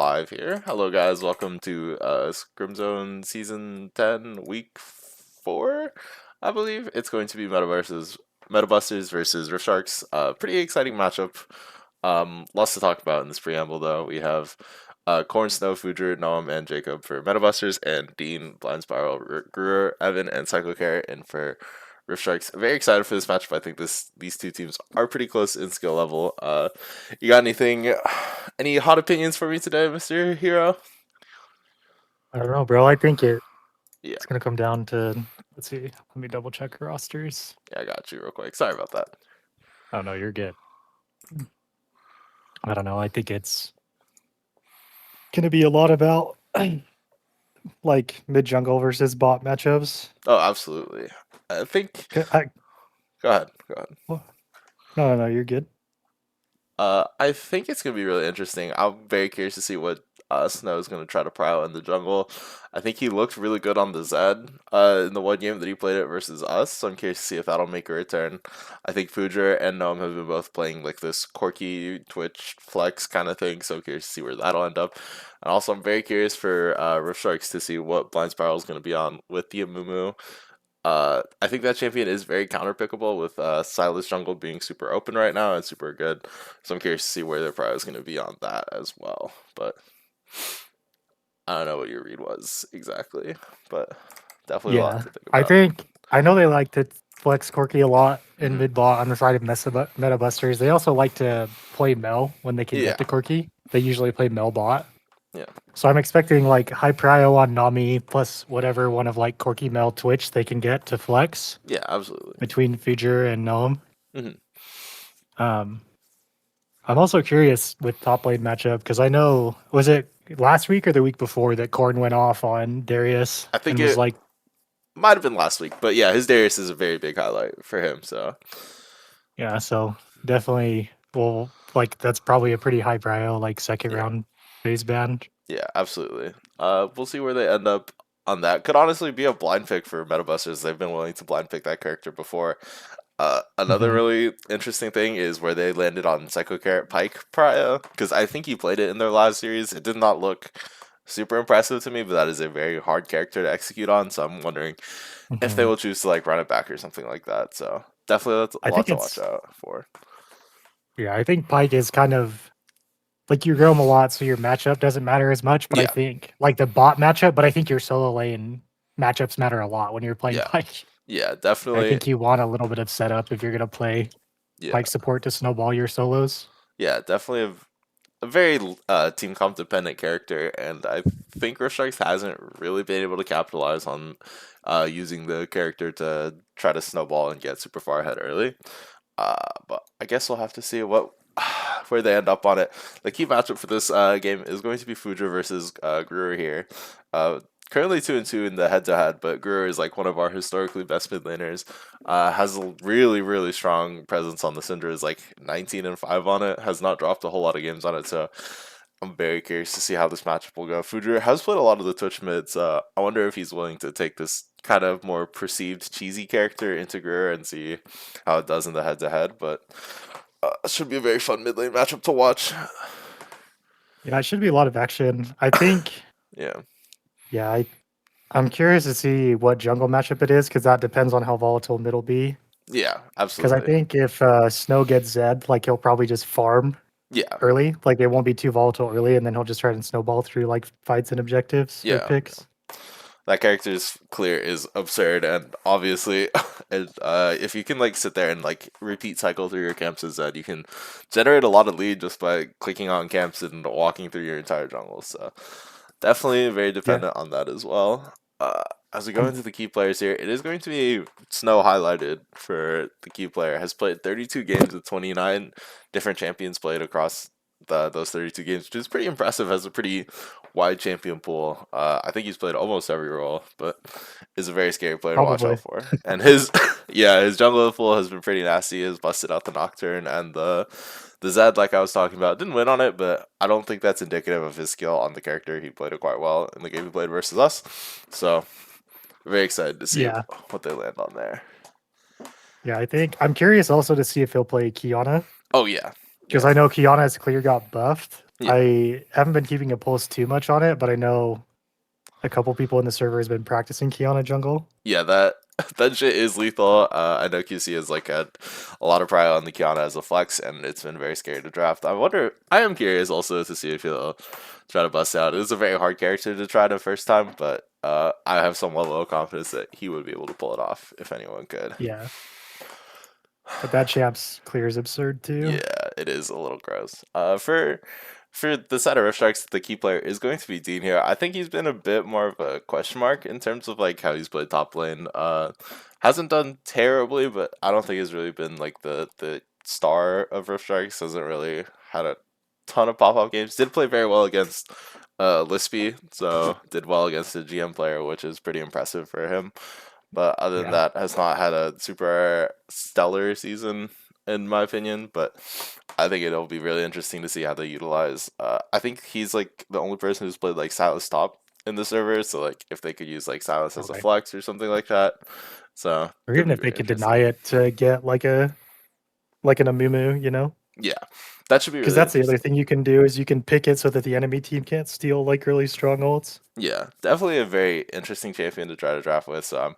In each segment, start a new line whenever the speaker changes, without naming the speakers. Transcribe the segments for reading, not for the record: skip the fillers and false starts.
live here. Hello, guys. Welcome to Scrims Season 10, Week 4, I believe. It's going to be Metabusters versus Rift Sharks. Pretty exciting matchup. Lots to talk about in this preamble, though. We have Corn, Snow, Fujer, Noam, and Jacob for Metabusters, and Dean, Blind Spiral, Gruer, Evan, and Psycho Carrot in for Rift Sharks. Very excited for this matchup. I think these two teams are pretty close in skill level. You got any hot opinions for me today, Mr. Hero?
I don't know, bro. I think
Yeah,
it's gonna come down to let's see. Let me double check rosters.
I got you real quick. Sorry about that.
Oh no, you're good. I don't know. I think it's gonna be a lot about like mid jungle versus bot matchups.
Oh, absolutely. I think.
I,
Go ahead. Go ahead.
no, you're good.
I think it's gonna be really interesting. I'm very curious to see what Snow is gonna try to pry out in the jungle. I think he looked really good on the Zed in the one game that he played it versus us. So I'm curious to see if that'll make a return. I think Fujer and Gnome have been both playing like this quirky Twitch flex kind of thing. So I'm curious to see where that'll end up. And also, I'm very curious for Rift Sharks to see what Blind Spiral is going to be on with the Amumu. I think that champion is very counterpickable with Silas Jungle being super open right now and super good. So I'm curious to see where their prize is going to be on that as well. But I don't know what your read was exactly, but definitely a lot
Yeah,
to think
I
about.
think I know they like to flex Corki a lot in
Hmm.
mid bot on the side of meta busters. They also like to play Mel when they can
Yeah,
get to Corki. They usually play Mel bot.
yeah,
So I'm expecting like high prio on Nami plus whatever one of like Corky Mel Twitch they can get to flex
yeah, absolutely.
between Future and Gnome.
Hmm.
Um, I'm also curious with top lane matchup because I know was it last week or the week before that Corn went off on Darius
I think
and was
it
like,
might have been last week, but yeah, his Darius is a very big highlight for him. So
yeah, so definitely, well, like that's probably a pretty high prio like second
yeah,
round phase ban.
yeah, absolutely. We'll see where they end up on that. Could honestly be a blind pick for Metabusters. They've been willing to blind pick that character before. Another
Hmm.
really interesting thing is where they landed on Psycho Carrot Pike prior, because I think he played it in their last series. It did not look super impressive to me, but that is a very hard character to execute on. So I'm wondering if they
Hmm.
will choose to like run it back or something like that. So definitely that's a
I
lot
think
to watch
it's
out for.
yeah, I think Pike is kind of like you grow them a lot, so your matchup doesn't matter as much. But I
Yeah,
think like the bot matchup, but I think your solo lane matchups matter a lot when you're playing
yeah,
Pike.
yeah,
I
definitely.
think you want a little bit of setup if you're gonna play
Yeah,
Pike support to snowball your solos.
yeah, definitely a very team comp dependent character, and I think Rift Strikes hasn't really been able to capitalize on using the character to try to snowball and get super far ahead early. But I guess we'll have to see what where they end up on it. The key matchup for this game is going to be Fuja versus Gruer here. Uh, Currently 2-2 in the head-to-head, but Gruer is like one of our historically best mid laners. Has a really strong presence on the Syndra. Is like 19-5 on it. Has not dropped a whole lot of games on it, so I'm very curious to see how this matchup will go. Fuja has played a lot of the Twitch mids. I wonder if he's willing to take this kind of more perceived cheesy character into Gruer and see how it does in the head-to-head. But should be a very fun mid lane matchup to watch.
Yeah, it should be a lot of action. I think.
Yeah,
Yeah, I'm curious to see what jungle matchup it is because that depends on how volatile mid'll be.
yeah,
Because I
absolutely.
think if Snow gets Zed, like he'll probably just farm
Yeah,
early. Like it won't be too volatile early, and then he'll just try and snowball through like fights and objectives or
yeah.
picks.
That character's clear is absurd, and obviously, if you can like sit there and like repeat cycle through your camps as Zed, you can generate a lot of lead just by clicking on camps and walking through your entire jungle. So definitely very
Yeah,
dependent on that as well. As we go
I'm
into the key players here, it is going to be Snow highlighted for the key player. Has played 32 games with 29 different champions played across those 32 games, which is pretty impressive. Has a pretty wide champion pool. I think he's played almost every role, but is a very scary player to watch out
probably.
for. And his yeah, his jungle pool has been pretty nasty. He has busted out the Nocturne and the Zed, like I was talking about, didn't win on it, but I don't think that's indicative of his skill on the character. He played it quite well in the game he played versus us. So very excited to see
Yeah,
what they land on there.
yeah. I think I'm curious also to see if he'll play Kiana
Oh yeah,
because
yeah,
I know Kiana's clear got buffed,
Yeah,
I haven't been keeping a pulse too much on it, but I know a couple people in the server has been practicing Kiana jungle.
yeah, that that shit is lethal. I know QC has like had a lot of prio on the Kiana as a flex, and it's been very scary to draft. I wonder. I am curious also to see if he'll try to bust out. It was a very hard character to try the first time, but I have some level of confidence that he would be able to pull it off if anyone could.
Yeah, but that champ's clear is absurd too.
Yeah, it is a little gross. For the side of Rift Strikes, the key player is going to be Dean here. I think he's been a bit more of a question mark in terms of like how he's played top lane. Hasn't done terribly, but I don't think he's really been like the star of Rift Strikes. Hasn't really had a ton of pop up games. Did play very well against Lispy, so did well against the GM player, which is pretty impressive for him. But other than
Yeah.
that, has not had a super stellar season in my opinion. But I think it'll be really interesting to see how they utilize. I think he's like the only person who's played like Silas top in the server. So like if they could use like Silas as a
Okay.
flex or something like that, so
Or
could
even
be
if they
very
could deny
interesting.
it to get like an Amumu, you know?
Yeah, that should be
Because
really
that's the other
interesting.
thing you can do is you can pick it so that the enemy team can't steal like really strong ults.
Yeah, definitely a very interesting champion to try to draft with. So I'm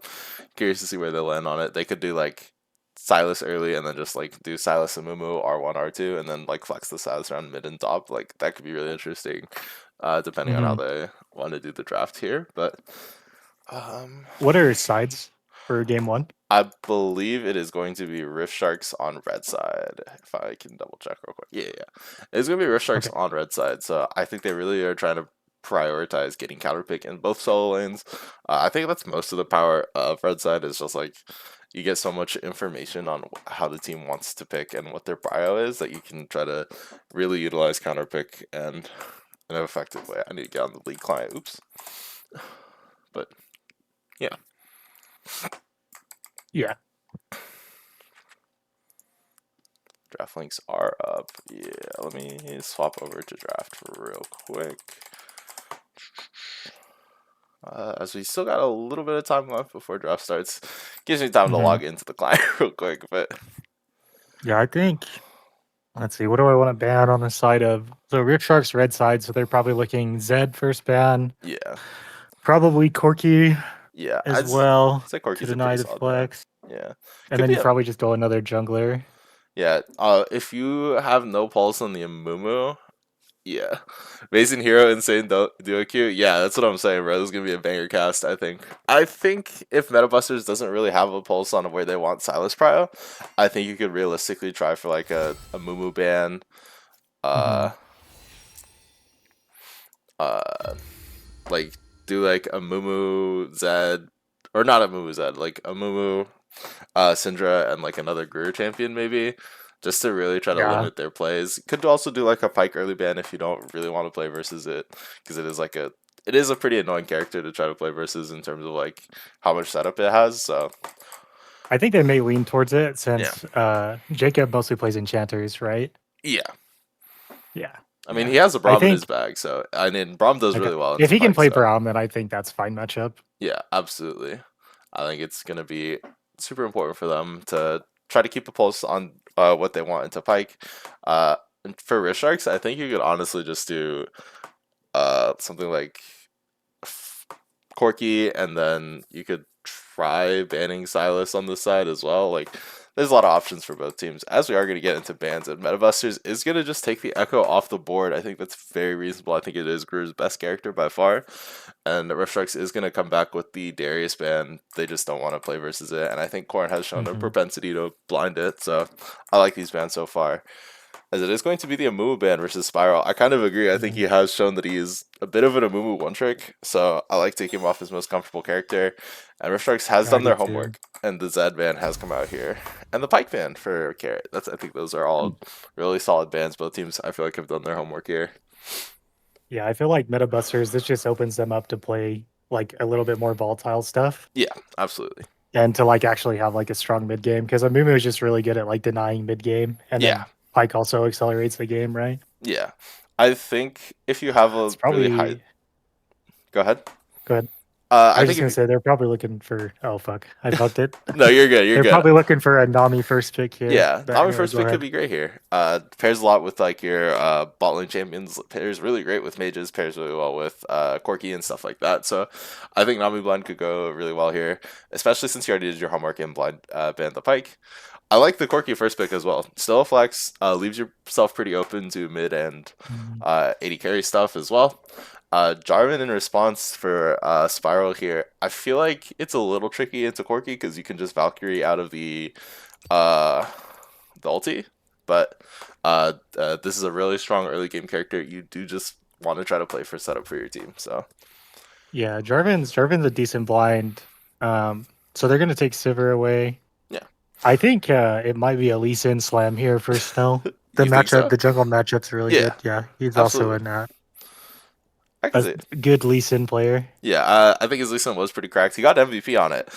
curious to see where they land on it. They could do like Silas early and then just like do Silas and Mumu R1 R2 and then like flex the Silas around mid and top. Like that could be really interesting, depending on how
Hmm.
they want to do the draft here. But um,
What are sides for game one?
I believe it is going to be Rift Sharks on red side. If I can double check real quick. Yeah, yeah. It's going to be Rift Sharks
Okay.
on red side. So I think they really are trying to prioritize getting counter pick in both solo lanes. I think that's most of the power of red side is just like you get so much information on how the team wants to pick and what their prio is that you can try to really utilize counter pick and in an effective way. I need to get on the league client. Oops. But yeah.
Yeah.
Draft links are up. Yeah, let me swap over to draft real quick. As we still got a little bit of time left before draft starts. Gives me time to
Hmm.
log into the client real quick, but
Yeah, I think. Let's see. What do I want to ban on the side of? So Rift Sharks red side, so they're probably looking Zed first ban,
yeah.
probably Corky
Yeah,
as well
say
to
Corky's a pretty
deny the
solid ban.
flex,
Yeah.
and
Could
then
be
you
a
probably just go another jungler.
yeah. If you have no pulse on the Amumu, yeah. Mason Hero, Insane Duo Q. Yeah, that's what I'm saying, bro. This is gonna be a banger cast, I think. I think if Metabusters doesn't really have a pulse on where they want Silas Prio, I think you could realistically try for like a Mumu ban.
Hmm.
Uh uh like do like a Mumu Zed or not a Mumu Zed, like a Mumu Syndra and like another Greer champion maybe, just to really try to
Yeah,
limit their plays. Could also do like a Pike early ban if you don't really want to play versus it, because it is a pretty annoying character to try to play versus in terms of like how much setup it has. So
I think they may lean towards it
yeah,
since Jacob mostly plays enchanters, right?
yeah.
Yeah,
I mean
yeah.
he has a
I
Braum in his
think
bag, so I mean Braum does
okay.
really well
If
into
he can
Pike.
play
So
Braum, then I think that's fine matchup.
yeah, absolutely. I think it's gonna be super important for them to try to keep a pulse on what they want into Pike. And for Rift Sharks, I think you could honestly just do something like Corky, and then you could try banning Silas on the side as well. Like, there's a lot of options for both teams. As we are going to get into bans, and Metabusters is going to just take the Echo off the board. I think that's very reasonable. I think it is Gru's best character by far. And Rift Strikes is going to come back with the Darius ban. They just don't want to play versus it. And I think Korn has shown a
Hmm.
propensity to blind it. So I like these bans so far as it is going to be the Amumu ban versus Spiral. I kind of agree. I think
Hmm.
he has shown that he is a bit of an Amumu one trick, so I like taking him off his most comfortable character. And Rift Strikes has
I
done
do
their
too.
homework, and the Zed ban has come out here, and the Pike ban for Carrot. I think those are all really solid bans. Both teams I feel like have done their homework here.
Yeah, I feel like Meta Busters, this just opens them up to play like a little bit more volatile stuff
Yeah, absolutely.
and to like actually have like a strong mid game because Amumu is just really good at like denying mid game, and
Yeah,
then Pike also accelerates the game, right?
yeah. I think if you have
It's
a really high,
probably
go ahead.
go ahead. I
I
was
think
just
if
gonna
you,
say they're probably looking for. Oh fuck, I bugged it.
no, you're good. You're
They're
good.
probably looking for a Nami first pick here.
Yeah,
But
Nami
anyway,
first
go
pick could
ahead.
be great here. Pairs a lot with like your bot lane champions. Pairs really great with mages. Pairs really well with Corki and stuff like that. So I think Nami blind could go really well here, especially since you already did your homework and blind ban the pike. I like the Corki first pick as well. Still a flex, leaves yourself pretty open to mid and
Mhm.
80 carry stuff as well. Jarvan in response for Spiral here, I feel like it's a little tricky into Corki because you can just Valkyrie out of uh, the ulti, but this is a really strong early game character. You do just want to try to play for setup for your team. So
Yeah, Jarvan's a decent blind. Um, so they're gonna take Sivir away.
yeah,
I think it might be a Lee Sin slam here for Snow. The
you think
matchup,
so?
the jungle matchup's really
Yeah,
good. Yeah, he's also
absolutely.
an
I can
a
see it.
good Lee Sin player.
Yeah, I think his Lee Sin was pretty cracked. He got MVP on it.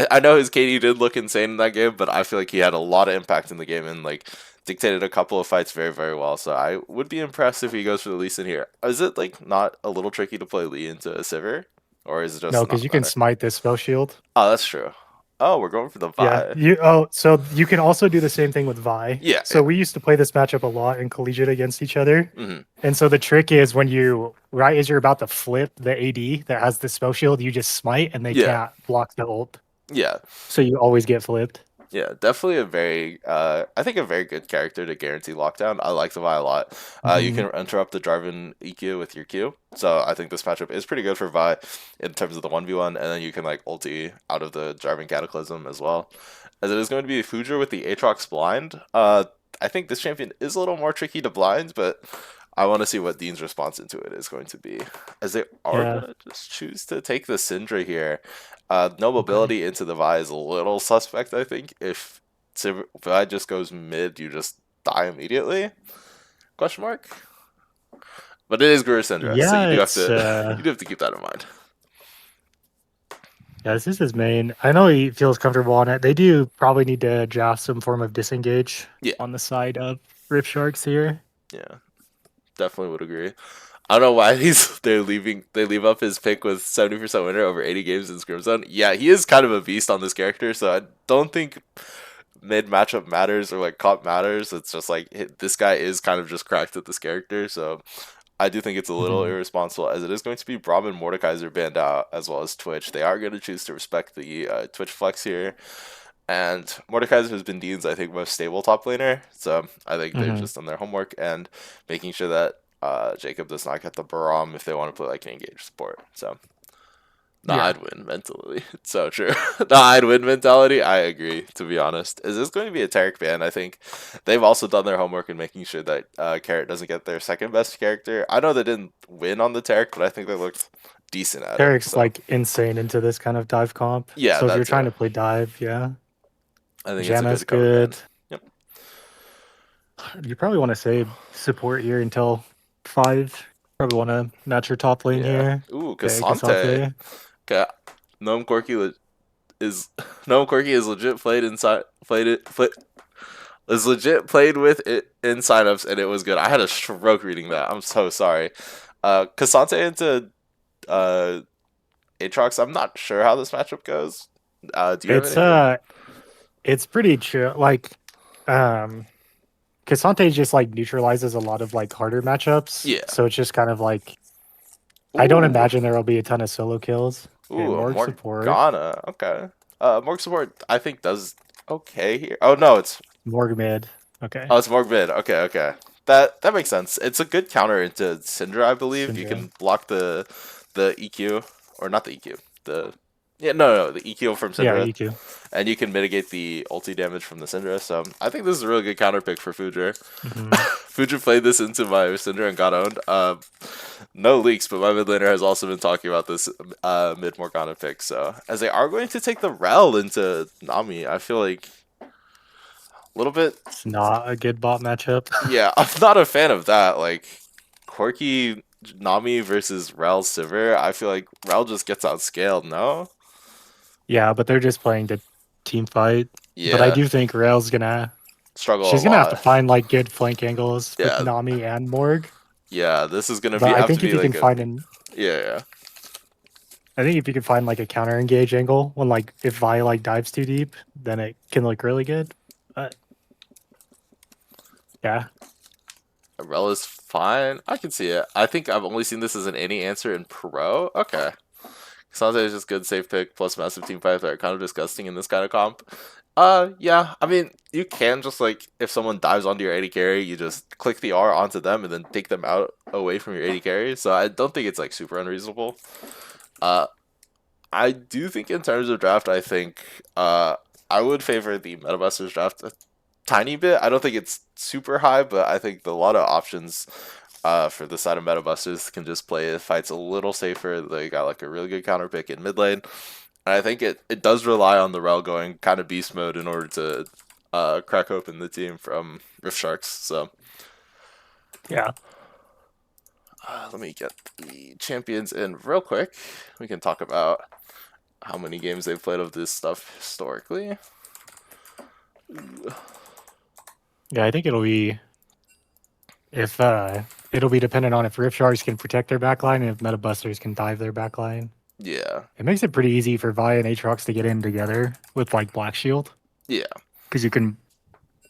I know his KD did look insane in that game, but I feel like he had a lot of impact in the game and like dictated a couple of fights very, very well. So I would be impressed if he goes for the Lee Sin here. Is it like not a little tricky to play Lee into a Sivir, or is it
No,
just
because
not
you can
better?
smite this spell shield.
Oh, that's true. Oh, we're going for the
Yeah,
Vi.
you oh, so you can also do the same thing with Vi.
Yeah,
So
yeah.
we used to play this matchup a lot in collegiate against each other.
Hmm.
And so the trick is when you right as you're about to flip the AD that has the spell shield, you just smite and they
Yeah,
can't block the ult.
yeah.
So you always get flipped.
Yeah, definitely a very, I think a very good character to guarantee lockdown. I like the Vi a lot. You
Hmm.
can interrupt the Jarvan EQ with your Q, so I think this matchup is pretty good for Vi in terms of the 1v1, and then you can like ulti out of the Jarvan Cataclysm as well. As it is going to be Fujer with the Aatrox blind. I think this champion is a little more tricky to blind, but I want to see what Dean's response into it is going to be, as they are
Yeah.
gonna just choose to take the Syndra here. No
Okay.
mobility into the Vi is a little suspect, I think. If Vi just goes mid, you just die immediately? Question mark. But it is Guru Syndra, so
Yeah, it's
you do have to keep that in mind.
yeah, this is his main. I know he feels comfortable on it. They do probably need to draft some form of disengage
Yeah,
on the side of Rift Sharks here.
yeah, definitely would agree. I don't know why they're leaving. They leave up his pick with 70% winner over 80 games in Scrim Zone. Yeah, he is kind of a beast on this character, so I don't think mid matchup matters or like comp matters. It's just like this guy is kind of just cracked at this character, so I do think it's a little
Hmm.
irresponsible as it is going to be Braum and Mordekaiser banned out as well as Twitch. They are going to choose to respect the Twitch flex here. And Mordekaiser has been Dean's, I think, most stable top laner. So I think they've
Hmm.
just done their homework and making sure that Jacob does not get the Braum if they want to play like an engaged support. So nah,
Yeah.
I'd win mentally. It's so true. Nah, I'd win mentality. I agree, to be honest. Is this going to be a Tarek ban? I think they've also done their homework in making sure that Carrot doesn't get their second best character. I know they didn't win on the Tarek, but I think they looked decent at it.
Eric's
So
like insane into this kind of dive comp.
yeah,
So if you're
that
trying
too.
to play dive, yeah.
I think it's a
Janna's
good counter ban.
good.
Yep.
You probably want to save support here until 5. Probably want to match your top lane
Yeah.
here.
Ooh,
Okay,
Kasante.
Cassante.
Okay. Gnome Corky is Gnome Corky is legit played inside played it play, is legit played with it in signups and it was good. I had a stroke reading that. I'm so sorry. Kasante into uh Aatrox. I'm not sure how this matchup goes. Do you have
It's
any idea?
it's pretty chill. Like um Cassante just like neutralizes a lot of like harder matchups.
Yeah.
So it's just kind of like I don't
Ooh.
imagine there will be a ton of solo kills. Okay,
Ooh,
Morg support.
Morgana. Okay. Morg support I think does okay here. Oh no,
Morg mid. Okay.
it's Morg mid. Okay, okay. That makes sense. It's a good counter into Syndra, I believe. You
Syndra.
can block the EQ or not the EQ. The yeah, no, the EQ from
Yeah,
Syndra,
EQ.
and you can mitigate the ulti damage from the Syndra. So I think this is a really good counter pick for Fujer.
Hmm.
Fuji played this into my Cinder and got owned. No leaks, but my mid laner has also been talking about this mid Morgana pick. So as they are going to take the Rel into Nami, I feel like a little bit.
It's not a good bot matchup.
Yeah, I'm not a fan of that. Like Corky Nami versus Rel Sivir. I feel like Rel just gets outscaled. No.
Yeah, but they're just playing the team fight. But I
Yeah,
do think Rael's gonna
struggle a
she's gonna have to
lot.
find like good flank angles with
Yeah,
Nami and Morg.
yeah. This is gonna be
But I
have to
think if
be
you can
like a
find an
yeah, yeah.
I think if you can find like a counter engage angle when like if Vi like dives too deep, then it can look really good. But yeah,
Rel is fine. I can see it. I think I've only seen this as an any answer in pro. Okay. Sansa is just good safe pick plus massive team fight threat. Kind of disgusting in this kind of comp. Yeah. I mean, you can just like if someone dives onto your AD carry, you just click the R onto them and then take them out away from your AD carry. So I don't think it's like super unreasonable. Uh, I do think in terms of draft, I think I would favor the MetaBusters draft a tiny bit. I don't think it's super high, but I think a lot of options for the side of MetaBusters can just play fights a little safer. They got like a really good counter pick in mid lane. And I think it does rely on the Rel going kind of beast mode in order to crack open the team from Rift Sharks. So
yeah,
let me get the champions in real quick. We can talk about how many games they've played of this stuff historically.
yeah. I think it'll be if it'll be dependent on if Rift Sharks can protect their backline and if Meta Busters can dive their backline.
Yeah,
It makes it pretty easy for Vi and Aatrox to get in together with like Black Shield
yeah,
because you can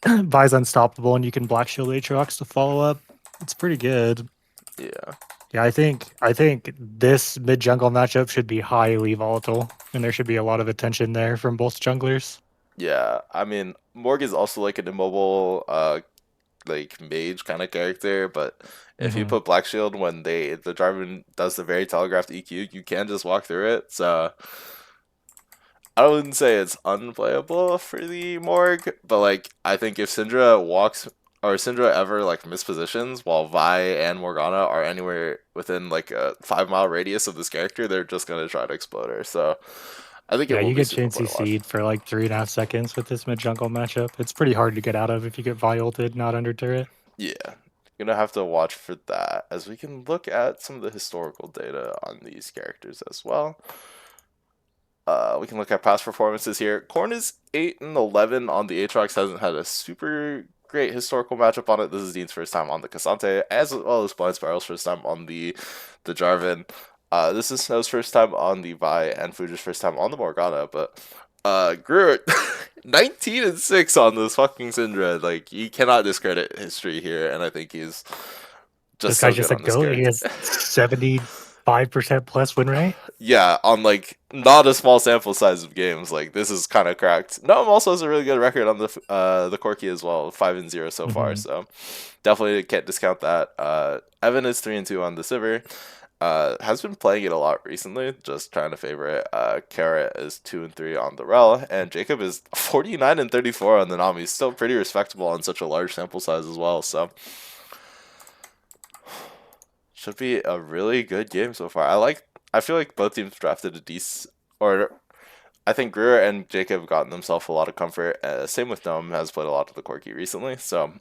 Vi's unstoppable and you can Black Shield Aatrox to follow up. It's pretty good.
yeah,
Yeah, I think this mid jungle matchup should be highly volatile, and there should be a lot of attention there from both junglers.
yeah. I mean, Morg is also like an immobile, like mage kind of character, but if you
Hmm.
put Black Shield when the Jarvan does the very telegraphed EQ, you can just walk through it. So I wouldn't say it's unplayable for the Morg, but like I think if Syndra walks or Syndra ever like mispositions while Vi and Morgana are anywhere within like a 5 mile radius of this character, they're just gonna try to explode her. So I think it
Yeah,
will
you
be
get
super
Chain
fun to watch.
CC'd for like 3.5 seconds with this mid jungle matchup. It's pretty hard to get out of if you get Vi ulted, not under turret.
Yeah, gonna have to watch for that as we can look at some of the historical data on these characters as well. We can look at past performances here. Korn is 8-11 on the Aatrox. Hasn't had a super great historical matchup on it. This is Dean's first time on the Cassante, as well as Blind Spiral's first time on the Jarvan. This is Snow's first time on the Vi and Fuji's first time on the Morgana, but Gruert 19-6 on this fucking Syndra. Like you cannot discredit history here, and I think he's
This
just so
guy's just
good
a
on this
goat. He
character.
has 75% plus win rate.
Yeah, on like not a small sample size of games, like this is kind of cracked. Noam also has a really good record on the Corki as well, 5-0 so far.
Hmm.
So definitely can't discount that. Evan is 3-2 on the Sivir. Has been playing it a lot recently, just trying to favor it. Carrot is 2-3 on the Rel, and Jacob is 49-34 on the Nami. Still pretty respectable on such a large sample size as well. So should be a really good game so far. I feel like both teams drafted a decent, or I think Greer and Jacob have gotten themselves a lot of comfort. Same with Gnome, has played a lot of the Corki recently, so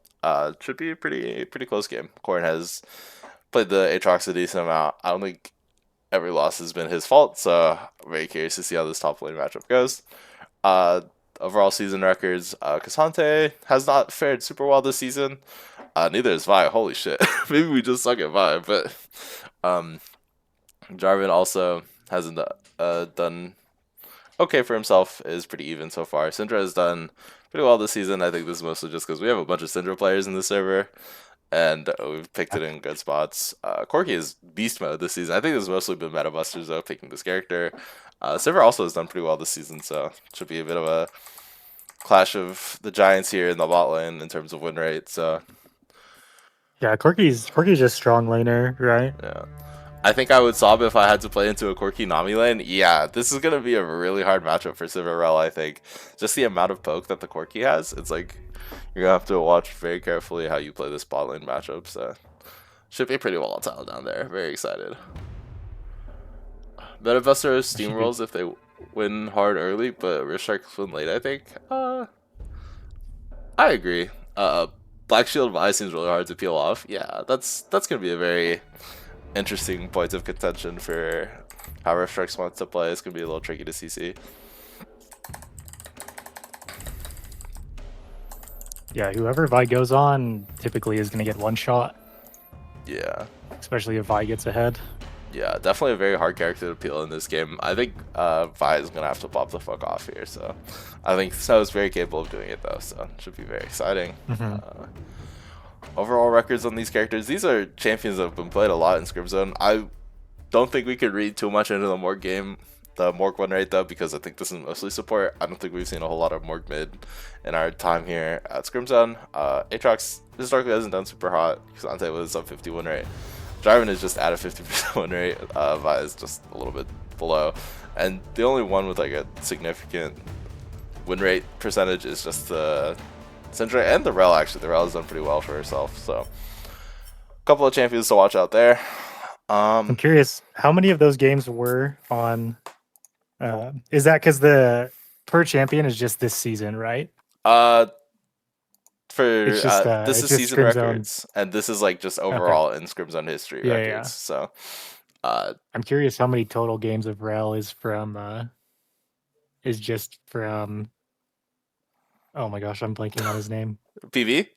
should be a pretty close game. Corn has played the Aatrox a decent amount. I don't think every loss has been his fault, so I'm very curious to see how this top lane matchup goes. Uh, Overall season records, Cassante has not fared super well this season. Neither is Vi. Holy shit. Maybe we just suck at Vi, but um, Jarvan also hasn't done okay for himself. Is pretty even so far. Syndra has done pretty well this season. I think this is mostly just because we have a bunch of Syndra players in the server, and we've picked it in good spots. Corki is beast mode this season. I think this has mostly been meta busters though, picking this character. Sivir also has done pretty well this season, so should be a bit of a clash of the giants here in the bot lane in terms of win rate. So
Yeah, Corky's just strong laner, right?
yeah. I think I would sob if I had to play into a Corki Nami lane. Yeah, this is gonna be a really hard matchup for Civarel, I think. Just the amount of poke that the Corki has, it's like you're gonna have to watch very carefully how you play this bot lane matchup. So should be pretty volatile down there. Very excited. Metabuster
That should be
steamrolls if they win hard early, but Rift Sharks win late, I think. I agree. Black Shield Vi seems really hard to peel off. Yeah, that's gonna be a very interesting point of contention for how Rift Sharks wants to play. It's gonna be a little tricky to CC.
yeah. Whoever Vi goes on typically is gonna get one shot,
Yeah,
especially if Vi gets ahead.
Yeah, definitely a very hard character to peel in this game. I think Vi is gonna have to pop the fuck off here. So I think Snow is very capable of doing it though. So it should be very exciting.
Hmm.
Overall records on these characters. These are champions that have been played a lot in Scrims Zone. I don't think we could read too much into the Morg game, the Morg one right though, because I think this is mostly support. I don't think we've seen a whole lot of Morg mid in our time here at Scrim Zone. Aatrox historically hasn't done super hot. Xante was up 50 win rate. Jarvan is just at a 50% win rate. Vi is just a little bit below. And the only one with like a significant win rate percentage is just the Syndra and the Rel actually. The Rel has done pretty well for herself. So a couple of champions to watch out there.
I'm curious, how many of those games were on? Is that because the per champion is just this season, right?
Uh, for this
It's
is
just
season
Scrim Zone.
records, and this is like just
Okay,
overall in Scrims on history
yeah,
records.
yeah.
So,
I'm curious how many total games of Rel is just from. Oh my gosh, I'm blanking on his name.
PV.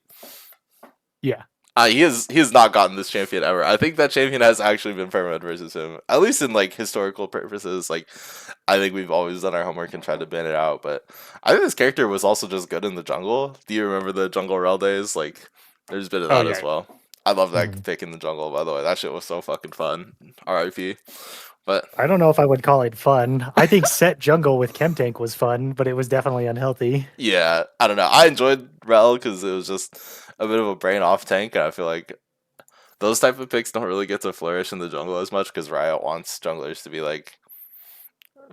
Yeah.
He has not gotten this champion ever. I think that champion has actually been permanent versus him, at least in like historical purposes. Like, I think we've always done our homework and tried to ban it out. But I think this character was also just good in the jungle. Do you remember the jungle rel days? Like, there's a bit of
Oh
that
yeah.
as well. I love
Mhm.
that pick in the jungle. By the way, that shit was so fucking fun. R.I.P. But
I don't know if I would call it fun. I think set jungle with Chemtank was fun, but it was definitely unhealthy.
yeah, I don't know. I enjoyed rel because it was just a bit of a brain off tank, and I feel like those type of picks don't really get to flourish in the jungle as much because Riot wants junglers to be like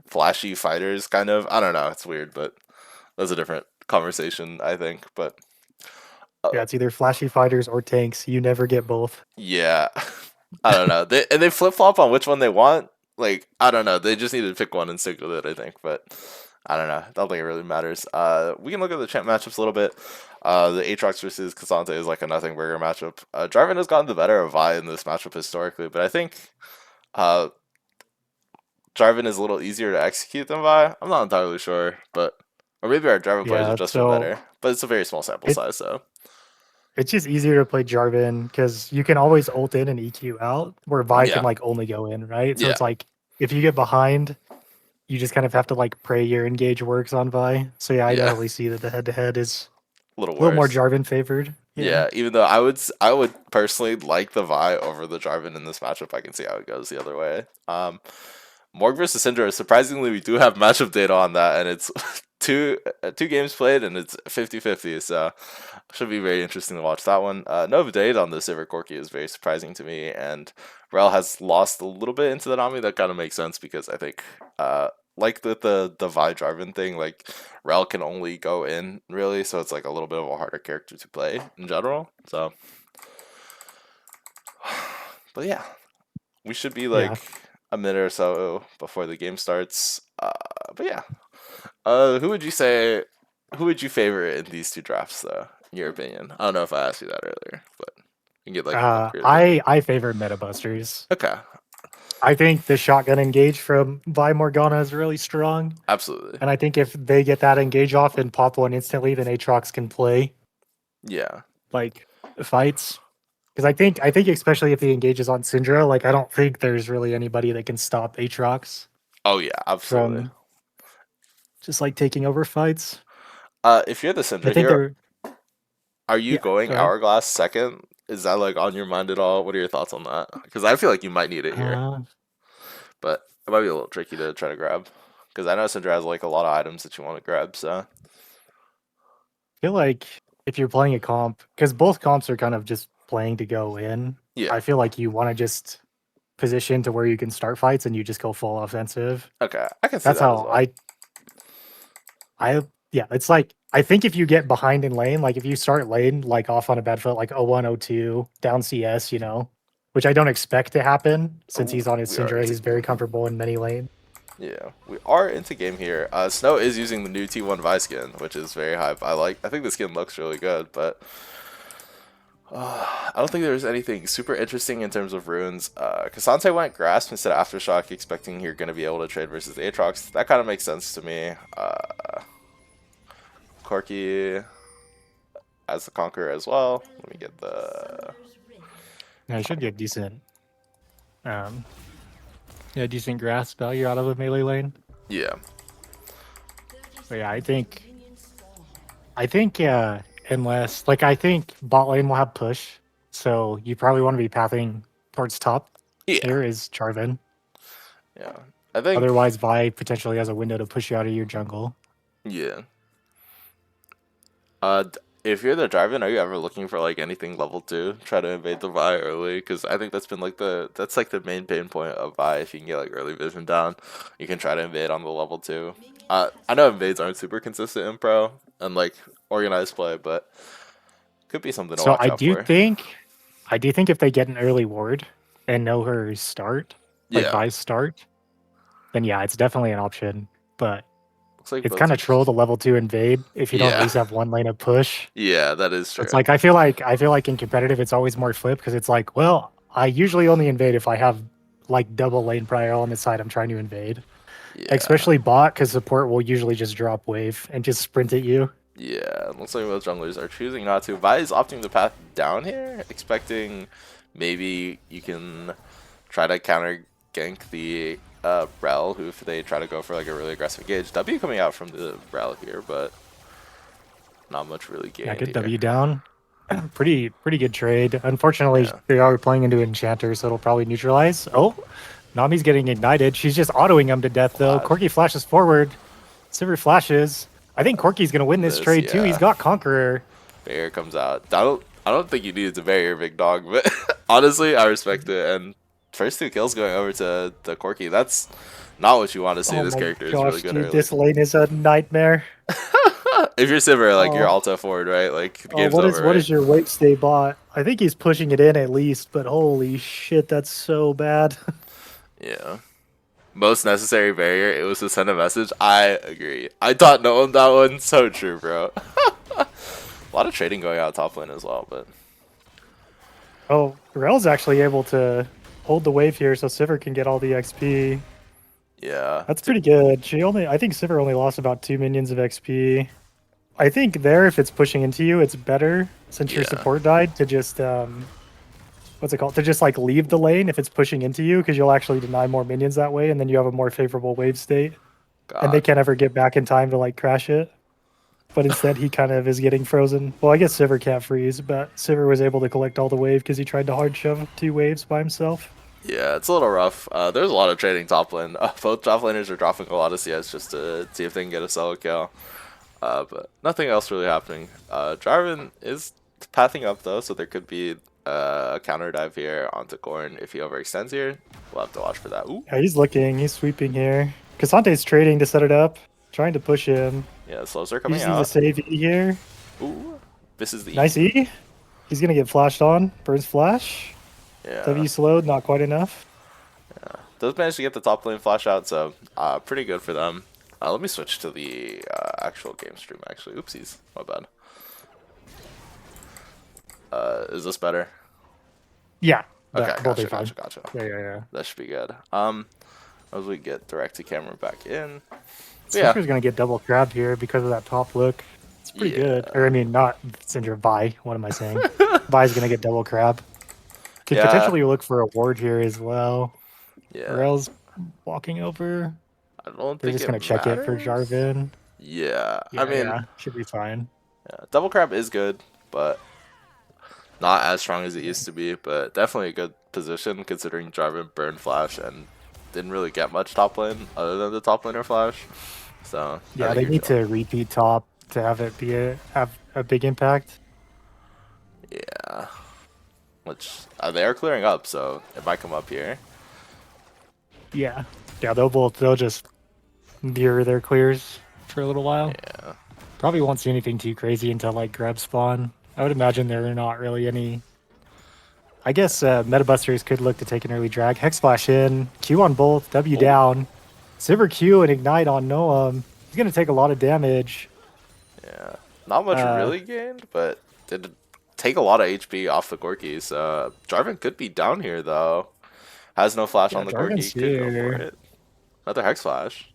flashy fighters, kind of. I don't know. It's weird, but that's a different conversation, I think. But
Yeah, it's either flashy fighters or tanks. You never get both.
yeah, I don't know. They flip flop on which one they want. Like I don't know. They just need to pick one and stick with it. I think, but I don't know. I don't think it really matters. We can look at the champ matchups a little bit. The Aatrox versus Cassante is like a nothing burger matchup. Jarvan has gotten the better of Vi in this matchup historically, but I think uh, Jarvan is a little easier to execute than Vi. I'm not entirely sure, but or maybe our Jarvan players have
Yeah,
just been
so
better. But it's a very small sample
it
size, so
it's just easier to play Jarvan because you can always ult in and EQ out, where Vi can
yeah,
like only go in, right? So
yeah,
it's like if you get behind, you just kind of have to like pray your engage works on Vi. So yeah, I
yeah.
definitely see that the head to head is
A little
a little more
worse.
Jarvan favored. Yeah.
Yeah, even though I would personally like the Vi over the Jarvan in this matchup. I can see how it goes the other way. Morg versus Syndra. Surprisingly, we do have matchup data on that, and it's two games played, and it's 50-50. So should be very interesting to watch that one. No data on the Sivir Corki is very surprising to me, and Rel has lost a little bit into the Nami. That kind of makes sense because I think like the Vi Jarvan thing, like Rel can only go in really, so it's like a little bit of a harder character to play in general. So, but yeah, we should be
Yeah.
like a minute or so before the game starts. But yeah, who would you say? Who would you favor in these two drafts, though? In your opinion, I don't know if I asked you that earlier, but you can get like your opinion.
I favor meta busters.
Okay,
I think the shotgun engage from Vi Morgana is really strong.
absolutely,
And I think if they get that engage off and pop one instantly, then Aatrox can play
yeah.
like fights. Because I think especially if the engage is on Syndra, like I don't think there's really anybody that can stop Aatrox
Oh yeah, absolutely.
from just like taking over fights.
If you're the
I
Syndra
think
here,
they're
are you
yeah,
going
go ahead.
Hourglass second? Is that like on your mind at all? What are your thoughts on that? Because I feel like you might need it here,
I
but it might be a little tricky to try to grab. Because I know Syndra has like a lot of items that you want to grab. So
feel like if you're playing a comp, because both comps are kind of just playing to go in,
yeah,
I feel like you want to just position to where you can start fights and you just go full offensive.
okay, I can see
That's
that as
how
well.
I yeah, it's like I think if you get behind in lane, like if you start lane like off on a bad foot, like 0-1, 0-2, down CS, you know, which I don't expect to happen since
Oh,
he's on his
we are
Syndra,
into
he's very
game.
comfortable in many lanes.
Yeah, we are into game here. Snow is using the new T1 Vi skin, which is very hype. I think the skin looks really good, but I don't think there's anything super interesting in terms of runes. Cassante went Grasp instead of Aftershock, expecting you're going to be able to trade versus Aatrox. That kind of makes sense to me. Corki as the Conqueror as well. Let me get the...
Yeah, he should get decent. Um, Yeah, decent grasp value out of the melee lane.
Yeah.
But yeah, I think unless like I think bot lane will have push, so you probably want to be pathing towards top.
Yeah.
Here is Jarvan.
Yeah. I think.
Otherwise, Vi potentially has a window to push you out of your jungle.
Yeah. If you're the Jarvan, are you ever looking for like anything level 2? Try to invade the Vi early, because I think that's been like the main pain point of Vi. If you can get like early vision down, you can try to invade on the level 2. I know invades aren't super consistent in pro and like organized play, but could be something to
So
watch out for.
I do think if they get an early ward and know her start, like
Yeah,
Vi's start, then yeah, it's definitely an option. But
looks like
it's
both
kind of troll
teams.
the level 2 invade if you don't at
Yeah,
least have one lane of push.
yeah, that is
It's
true.
like I feel like in competitive it's always more flip because it's like, well, I usually only invade if I have like double lane prior on the side I'm trying to invade.
Yeah,
Especially bot because support will usually just drop wave and just sprint at you.
yeah. Looks like both junglers are choosing not to. Vi is opting the path down here, expecting maybe you can try to counter gank the Rel, who if they try to go for like a really aggressive gauge. W coming out from the Rel here, but not much really
Yeah,
gained
good
here.
W down. Pretty good trade. Unfortunately,
Yeah.
they are playing into Enchanter, so it'll probably neutralize. Oh, Nami's getting ignited. She's just autoing him to death, though.
Flash.
Corki flashes forward. Sivir flashes. I think Corki's going to win this
This,
trade, too. He's
yeah.
got Conqueror.
Barrier comes out. I don't think you needed to barrier, big dog, but honestly, I respect it. And first 2 kills going over to the Corki. That's not what you want to see.
Oh
This
my
character is really
gosh,
good
dude.
early.
This lane is a nightmare.
If you're Sivir, like you're
Oh,
Alta forward, right? Like the
oh,
game's over,
what
right?
is your wait stay bot? I think he's pushing it in at least, but holy shit, that's so bad.
Yeah. Most necessary barrier. It was to send a message. I agree. I taught no one that one. So true, bro. A lot of trading going out top lane as well, but
Oh, Rel's actually able to hold the wave here so Sivir can get all the XP.
yeah.
That's pretty good. I think Sivir only lost about 2 minions of XP. I think there, if it's pushing into you, it's better since your
Yeah.
support died to just what's it called? To just like leave the lane if it's pushing into you because you'll actually deny more minions that way, and then you have a more favorable wave state, and they
God.
can't ever get back in time to like crash it. But instead, he kind of is getting frozen. Well, I guess Sivir can't freeze, but Sivir was able to collect all the wave because he tried to hard shove 2 waves by himself.
Yeah, it's a little rough. There's a lot of trading top lane. Both top laners are dropping a lot of CS just to see if they can get a solo kill. But nothing else really happening. Jarvan is pathing up though, so there could be a counter dive here onto Corn if he overextends here. We'll have to watch for that. Ooh,
Yeah, he's sweeping here. Kasante's trading to set it up, trying to push him.
yeah, the slows are
He
coming
just needs to
out.
save E here.
Ooh, this is the
Nice E. He's gonna get flashed on. Burns flash.
yeah.
W slowed, not quite enough.
Does manage to get the top lane flash out, so pretty good for them. Let me switch to the actual game stream. Actually, oopsies, my bad. Is this better?
Yeah,
Okay,
that both are
gotcha,
fine.
gotcha, gotcha.
Yeah.
That should be good. As we get direct to camera back in. But yeah,
Sindra's gonna get double crabbed here because of that top look. It's pretty good.
yeah,
Or I mean, not Syndra, Vi. What am I saying? Vi's gonna get double crab. Could
yeah,
potentially look for a ward here as well.
yeah.
Morel's walking over.
I don't
They're
think
just
it
gonna check it for
matters.
Jarvan.
Yeah, I mean,
Yeah, should be fine.
yeah, double crab is good, but not as strong as it used to be. But definitely a good position considering Jarvan burned flash and didn't really get much top lane other than the top laner flash. So I
Yeah,
think
they
you're
need
chilling.
to repeat top to have it be have a big impact.
Yeah, which they are clearing up, so it might come up here.
Yeah, yeah, they'll just mirror their clears for a little while.
Yeah,
Probably won't see anything too crazy until like grab spawn. I would imagine there are not really any. I guess Metabusters could look to take an early drag. Hex Flash in, Q on both, W
oh
down. Silver Q and Ignite on Noam. He's going to take a lot of damage.
yeah, not much
Uh,
really gained, but did take a lot of HP off the Corkis. Jarvan could be down here though. Has no flash
yeah,
on the
Jarvan's
Corki. Could go for
here.
it. Another Hex Flash.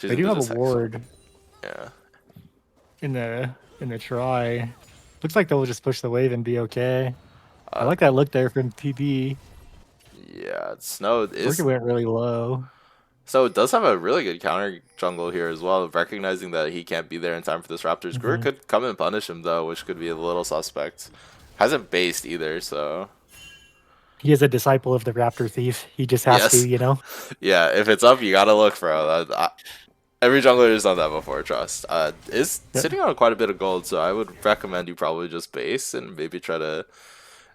They
Choosing
do
to
have a
just Hex.
ward
Yeah.
in the try. Looks like they'll just push the wave and be okay. I
Uh,
like that look there from PB.
Yeah, Snow
Orchid
is
went really low.
So it does have a really good counter jungle here as well, recognizing that he can't be there in time for this Raptors. Greer
Hmm.
could come and punish him though, which could be a little suspect. Hasn't based either, so
He is a disciple of the Raptor Thief. He just has to,
yes,
you know.
yeah. If it's up, you gotta look, bro. Every jungler has done that before. Trust. Is
Yep.
sitting on quite a bit of gold, so I would recommend you probably just base and maybe try to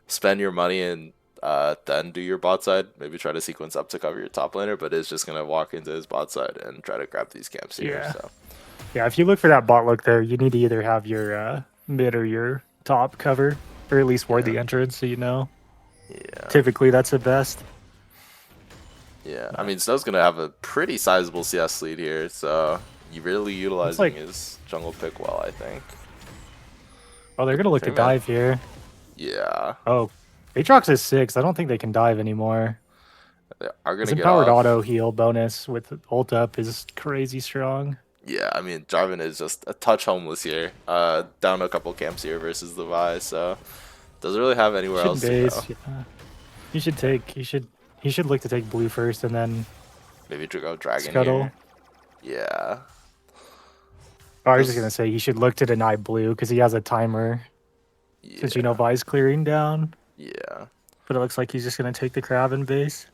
spend your money and then do your bot side. Maybe try to sequence up to cover your top laner, but is just gonna walk into his bot side and try to grab these camps here.
Yeah.
So.
Yeah, if you look for that bot look there, you need to either have your mid or your top cover, or at least ward
Yeah.
the entrance so you know.
Yeah.
Typically, that's the best.
Yeah. I mean, Snow's gonna have a pretty sizable CS lead here, so you really
Looks
utilizing
like,
his jungle pick well, I think.
oh, they're gonna look to
Pretty man.
dive here.
Yeah.
Oh, Aatrox is 6. I don't think they can dive anymore.
They are
His
gonna get
empowered auto
off.
heal bonus with ult up is crazy strong.
Yeah, I mean, Jarvan is just a touch homeless here. Down a couple camps here versus the Vi, so doesn't really have anywhere
Shouldn't
else to go.
base. Yeah. He should take. He should look to take blue first and then
Maybe to go Dragon
scuttle.
here. Yeah.
Oh, I was just gonna
Just
say he should look to deny blue because he has a timer. Since you know
yeah.
Vi's clearing down,
Yeah.
but it looks like he's just gonna take the crab and base.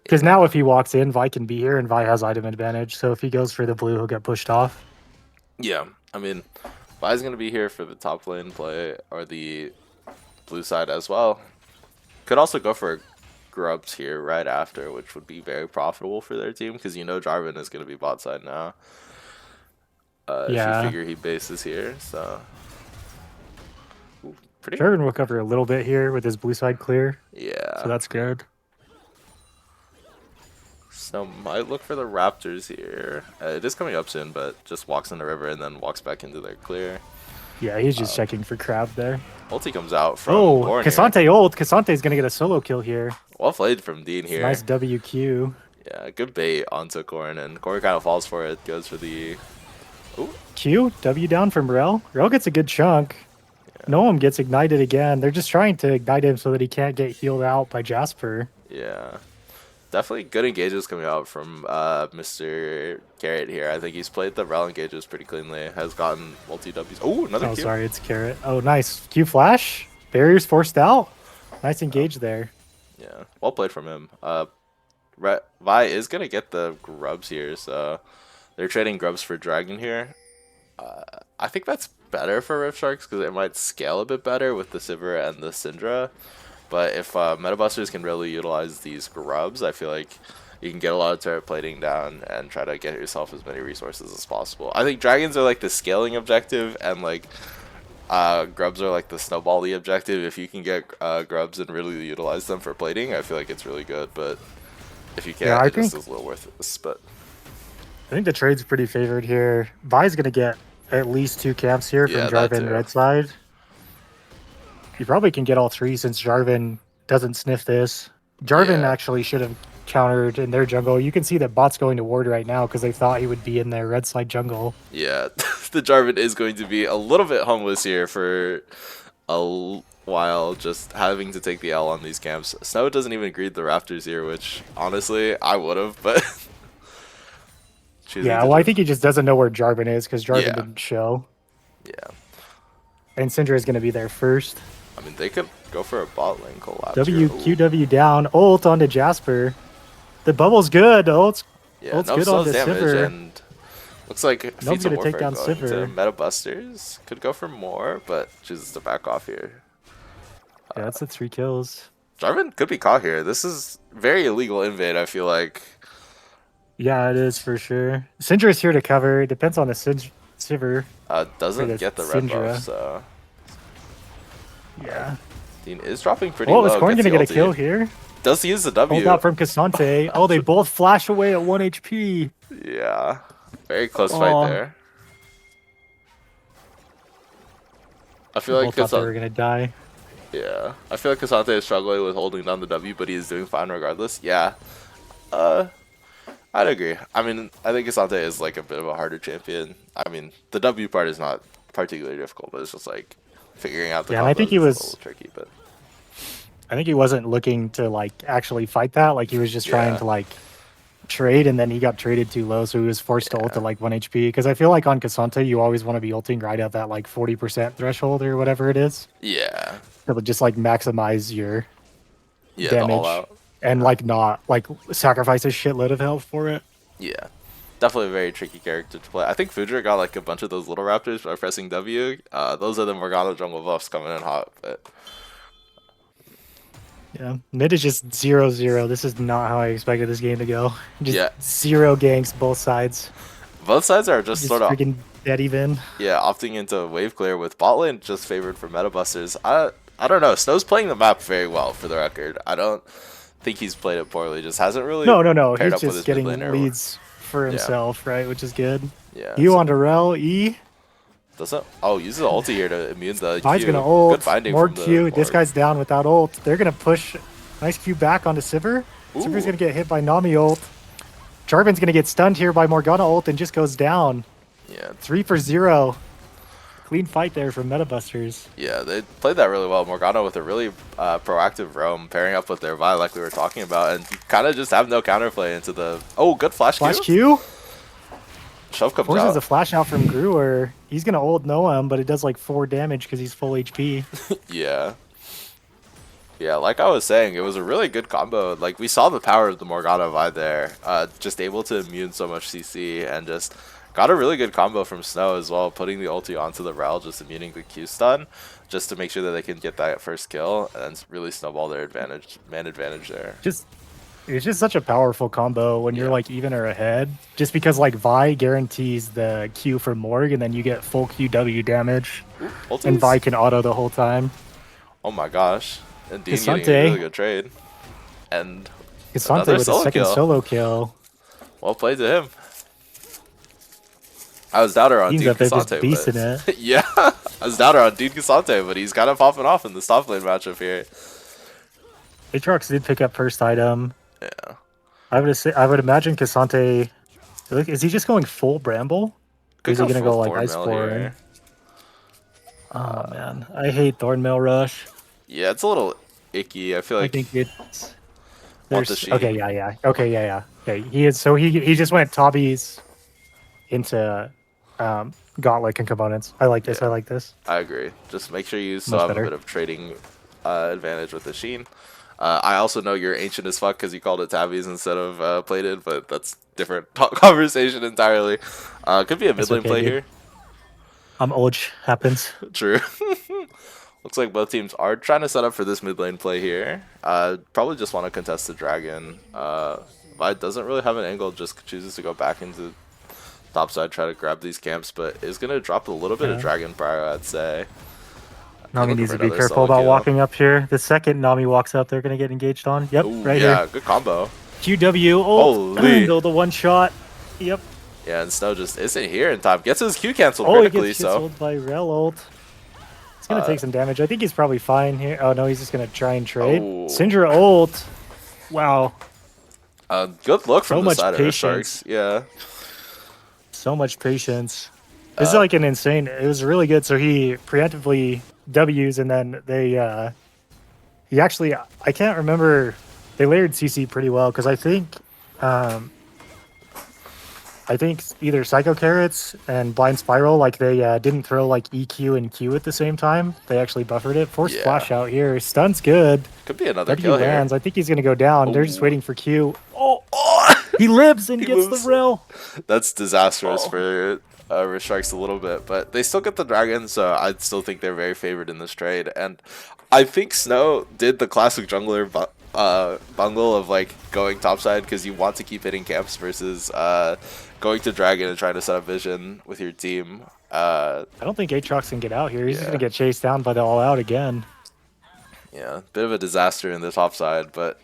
Because now
Yeah.
if he walks in, Vi can be here and Vi has item advantage. So if he goes for the blue, he'll get pushed off.
Yeah. I mean, Vi's gonna be here for the top lane play or the blue side as well. Could also go for Grubs here right after, which would be very profitable for their team because you know Jarvan is going to be bot side now. If you
Yeah,
figure he bases here, so ooh, pretty.
Jarvan will cover a little bit here with his blue side clear, so
Yeah.
that's good.
So might look for the Raptors here. It is coming up soon, but just walks in the river and then walks back into their clear.
Yeah, he's just checking for crab there.
Ulti comes out from
Oh,
Corn here.
Cassante ult. Cassante's gonna get a solo kill here.
Well played from Dean here.
Nice WQ.
Yeah, good bait onto Corn, and Corn kind of falls for it. Goes for the. Ooh,
Q, W down from Rel. Rel gets a good chunk. Noam gets ignited again. They're just trying to ignite him so that he can't get healed out by Jasper.
yeah. Definitely good engages coming out from Mr. Carrot here. I think he's played the rel engages pretty cleanly. Has gotten multi W's. Oh, another
Oh,
Q.
sorry, it's Carrot. Oh, nice. Q flash. Barriers forced out. Nice engage there.
Yeah, well played from him. Vi is gonna get the grubs here, so they're trading grubs for dragon here. I think that's better for Rift Sharks because it might scale a bit better with the Sivir and the Syndra. But if Metabusters can really utilize these grubs, I feel like you can get a lot of turret plating down and try to get yourself as many resources as possible. I think dragons are like the scaling objective, and like grubs are like the snowbally objective. If you can get grubs and really utilize them for plating, I feel like it's really good. But if you
Yeah,
can't, it just is a little worthless. But
I think the trade's pretty favored here. Vi's gonna get at least 2 camps here from
yeah, that
Jarvan
too.
red side. You probably can get all 3 since Jarvan doesn't sniff this. Jarvan
Yeah.
actually should have countered in their jungle. You can see that bot's going to ward right now because they thought he would be in their red side jungle.
Yeah, the Jarvan is going to be a little bit homeless here for while, just having to take the L on these camps. Snow doesn't even greet the Raptors here, which honestly I would have, but choosing
Yeah,
to
well, I
just
think he just doesn't know where Jarvan is because Jarvan
yeah,
didn't show.
yeah.
And Syndra is going to be there first.
I mean, they could go for a bot lane collapse here. Ooh.
WQW down. Ult onto Jasper. The bubble's good. Ult's
Yeah, no
good
slows
onto
damage,
Sivir.
and looks like
Nobody's
Feats of
gonna take
Warfare
down
going to
Sivir.
Metabusters. Could go for more, but chooses to back off here.
Yeah, that's the 3 kills.
Jarvan could be caught here. This is very illegal invade, I feel like.
Yeah, it is for sure. Syndra is here to cover. It depends on the Sivir.
Doesn't
the
get the red
Syndra.
buff, so
Yeah.
Dean is dropping pretty
Oh,
low.
is Corn
Gets
gonna
the
get a kill
ulti.
here?
Does use the W.
Hold out from Cassante. Oh, they both flash away at 1 HP.
Yeah, very close
Aw.
fight there. I feel like
Both thought they were
Cassante,
gonna die.
yeah, I feel like Cassante is struggling with holding down the W, but he is doing fine regardless. Yeah, I'd agree. I mean, I think Cassante is like a bit of a harder champion. I mean, the W part is not particularly difficult, but it's just like figuring out the
Yeah, and I
combos
think he
is a
was
little tricky. But
I think he wasn't looking to like actually fight that. Like he was just trying
Yeah,
to like trade, and then he got traded too low, so he was forced to ult
yeah,
at like 1 HP. Because I feel like on Cassante, you always want to be ulting right at that like 40% threshold or whatever it is.
yeah,
To just like maximize your
yeah. The all
damage
out.
and
Yeah,
like not like sacrifice a shitload of health for it.
yeah. Definitely a very tricky character to play. I think Fudra got like a bunch of those little raptors by pressing W. Those are the Morgana jungle buffs coming in hot. But
Yeah, mid is just 0-0. This is not how I expected this game to go. Just
yeah,
zero ganks both sides.
both sides are just sort
Just
of
freaking dead even.
yeah opting into wave clear with bot lane just favored for meta busters. I don't know. Snow's playing the map very well for the record. I don't think he's played it poorly. Just hasn't really
No, no, no.
paired
He's
up with
just
his mid
getting
laner.
leads for
Yeah,
himself, right? Which is good.
yeah.
You
So
on Rel E.
doesn't uses the ulti here to immune the
Vi's gonna
Q. Good
ult.
finding
More
from the
Q. This
Morg.
guy's down without ult. They're gonna push. Nice Q back onto Sivir. Sivir's
Ooh,
gonna get hit by Nami ult. Jarvan's gonna get stunned here by Morgana ult and just goes down.
yeah,
3-0. Clean fight there from Metabusters.
yeah. They played that really well. Morgana with a really proactive roam pairing up with their Vi like we were talking about, and you kind of just have no counterplay into the. Oh, good flash
Flash
Q.
Q
Shove comes
forces a
out.
flash out from Gruer. He's gonna ult Noam, but it does like 4 damage because he's full HP.
Yeah. Yeah, like I was saying, it was a really good combo. Like we saw the power of the Morgana Vi there, just able to immune so much CC and just got a really good combo from Snow as well, putting the ulti onto the Rel, just immuning the Q stun, just to make sure that they can get that first kill and really snowball their man advantage there.
Just It's just such a powerful combo when you're
Yeah,
like even or ahead. Just because like Vi guarantees the Q for Morg, and then you get full QW damage, and
ultis.
Vi can auto the whole time.
Oh my gosh, and Dean getting a
Cassante,
really good trade, and
Cassante
another
with a
solo
second
kill.
solo kill.
Well played to him. I was doubter on
Team's
Dean
up there just
Cassante,
beasting it.
but yeah, I was doubter on Dean Cassante, but he's kind of popping off in the top lane matchup here.
Aatrox did pick up first item.
Yeah,
I would imagine Cassante. Is he just going full Bramble? Or
could
is he
go
gonna
full
go like Ice
Thornmail
Flooring?
here.
Oh man, I hate Thornmail Rush.
Yeah, it's a little icky. I feel
I
like
think it's
want the
there's okay,
Sheen.
yeah. Okay, yeah. Okay, he is. So he just went Tabbies into Gauntlet and components. I like this. I
Yeah,
like this.
I agree. Just make sure you still
Much
have a
better.
bit of trading advantage with the Sheen. I also know you're ancient as fuck because you called it tabbies instead of plated, but that's different conversation entirely. Could be a mid
It's
lane
okay,
play
dude.
here.
Oj happens.
True. Looks like both teams are trying to set up for this mid lane play here. Probably just want to contest the dragon. Vi doesn't really have an angle, just chooses to go back into top side, try to grab these camps, but is going to drop a little bit of
Yeah.
dragon prior, I'd say. They're
Nami
looking
needs
for
to be
another
careful
solo
about
kill.
walking up here. The second Nami walks up, they're gonna get engaged on. Yep,
Oh,
right here.
yeah, good combo.
QW ult.
Holy.
Go the one shot. Yep.
Yeah, and Snow just isn't here in time. Gets his Q canceled
Oh, he
critically,
gets
so.
ult by Rel ult. It's gonna
Uh,
take some damage. I think he's probably fine here. Oh no, he's just gonna try and trade.
oh.
Syndra ult. Wow.
Good look
So
from the
much
side of the
patience.
Sharks. Yeah.
So much patience. This is
Uh,
like an insane. It was really good. So he preemptively W's, and then he actually, I can't remember. They layered CC pretty well because um, I think either Psycho Carrots and Blind Spiral, like they didn't throw like EQ and Q at the same time. They actually buffered it. Forced
yeah.
flash out here. Stun's good.
Could be another
W
kill here.
lands. I think he's gonna go down. They're just
Oh.
waiting for Q.
Oh, oh.
He lives and
He
gets
moves.
the rail.
That's disastrous
Oh.
for Rift Sharks a little bit, but they still get the dragon, so I still think they're very favored in this trade. And I think Snow did the classic jungler bungle of like going topside because you want to keep hitting camps versus going to dragon and trying to set up vision with your team.
I don't think Aatrox can get out here. He's just
Yeah.
gonna get chased down by the all out again.
Yeah, bit of a disaster in the top side, but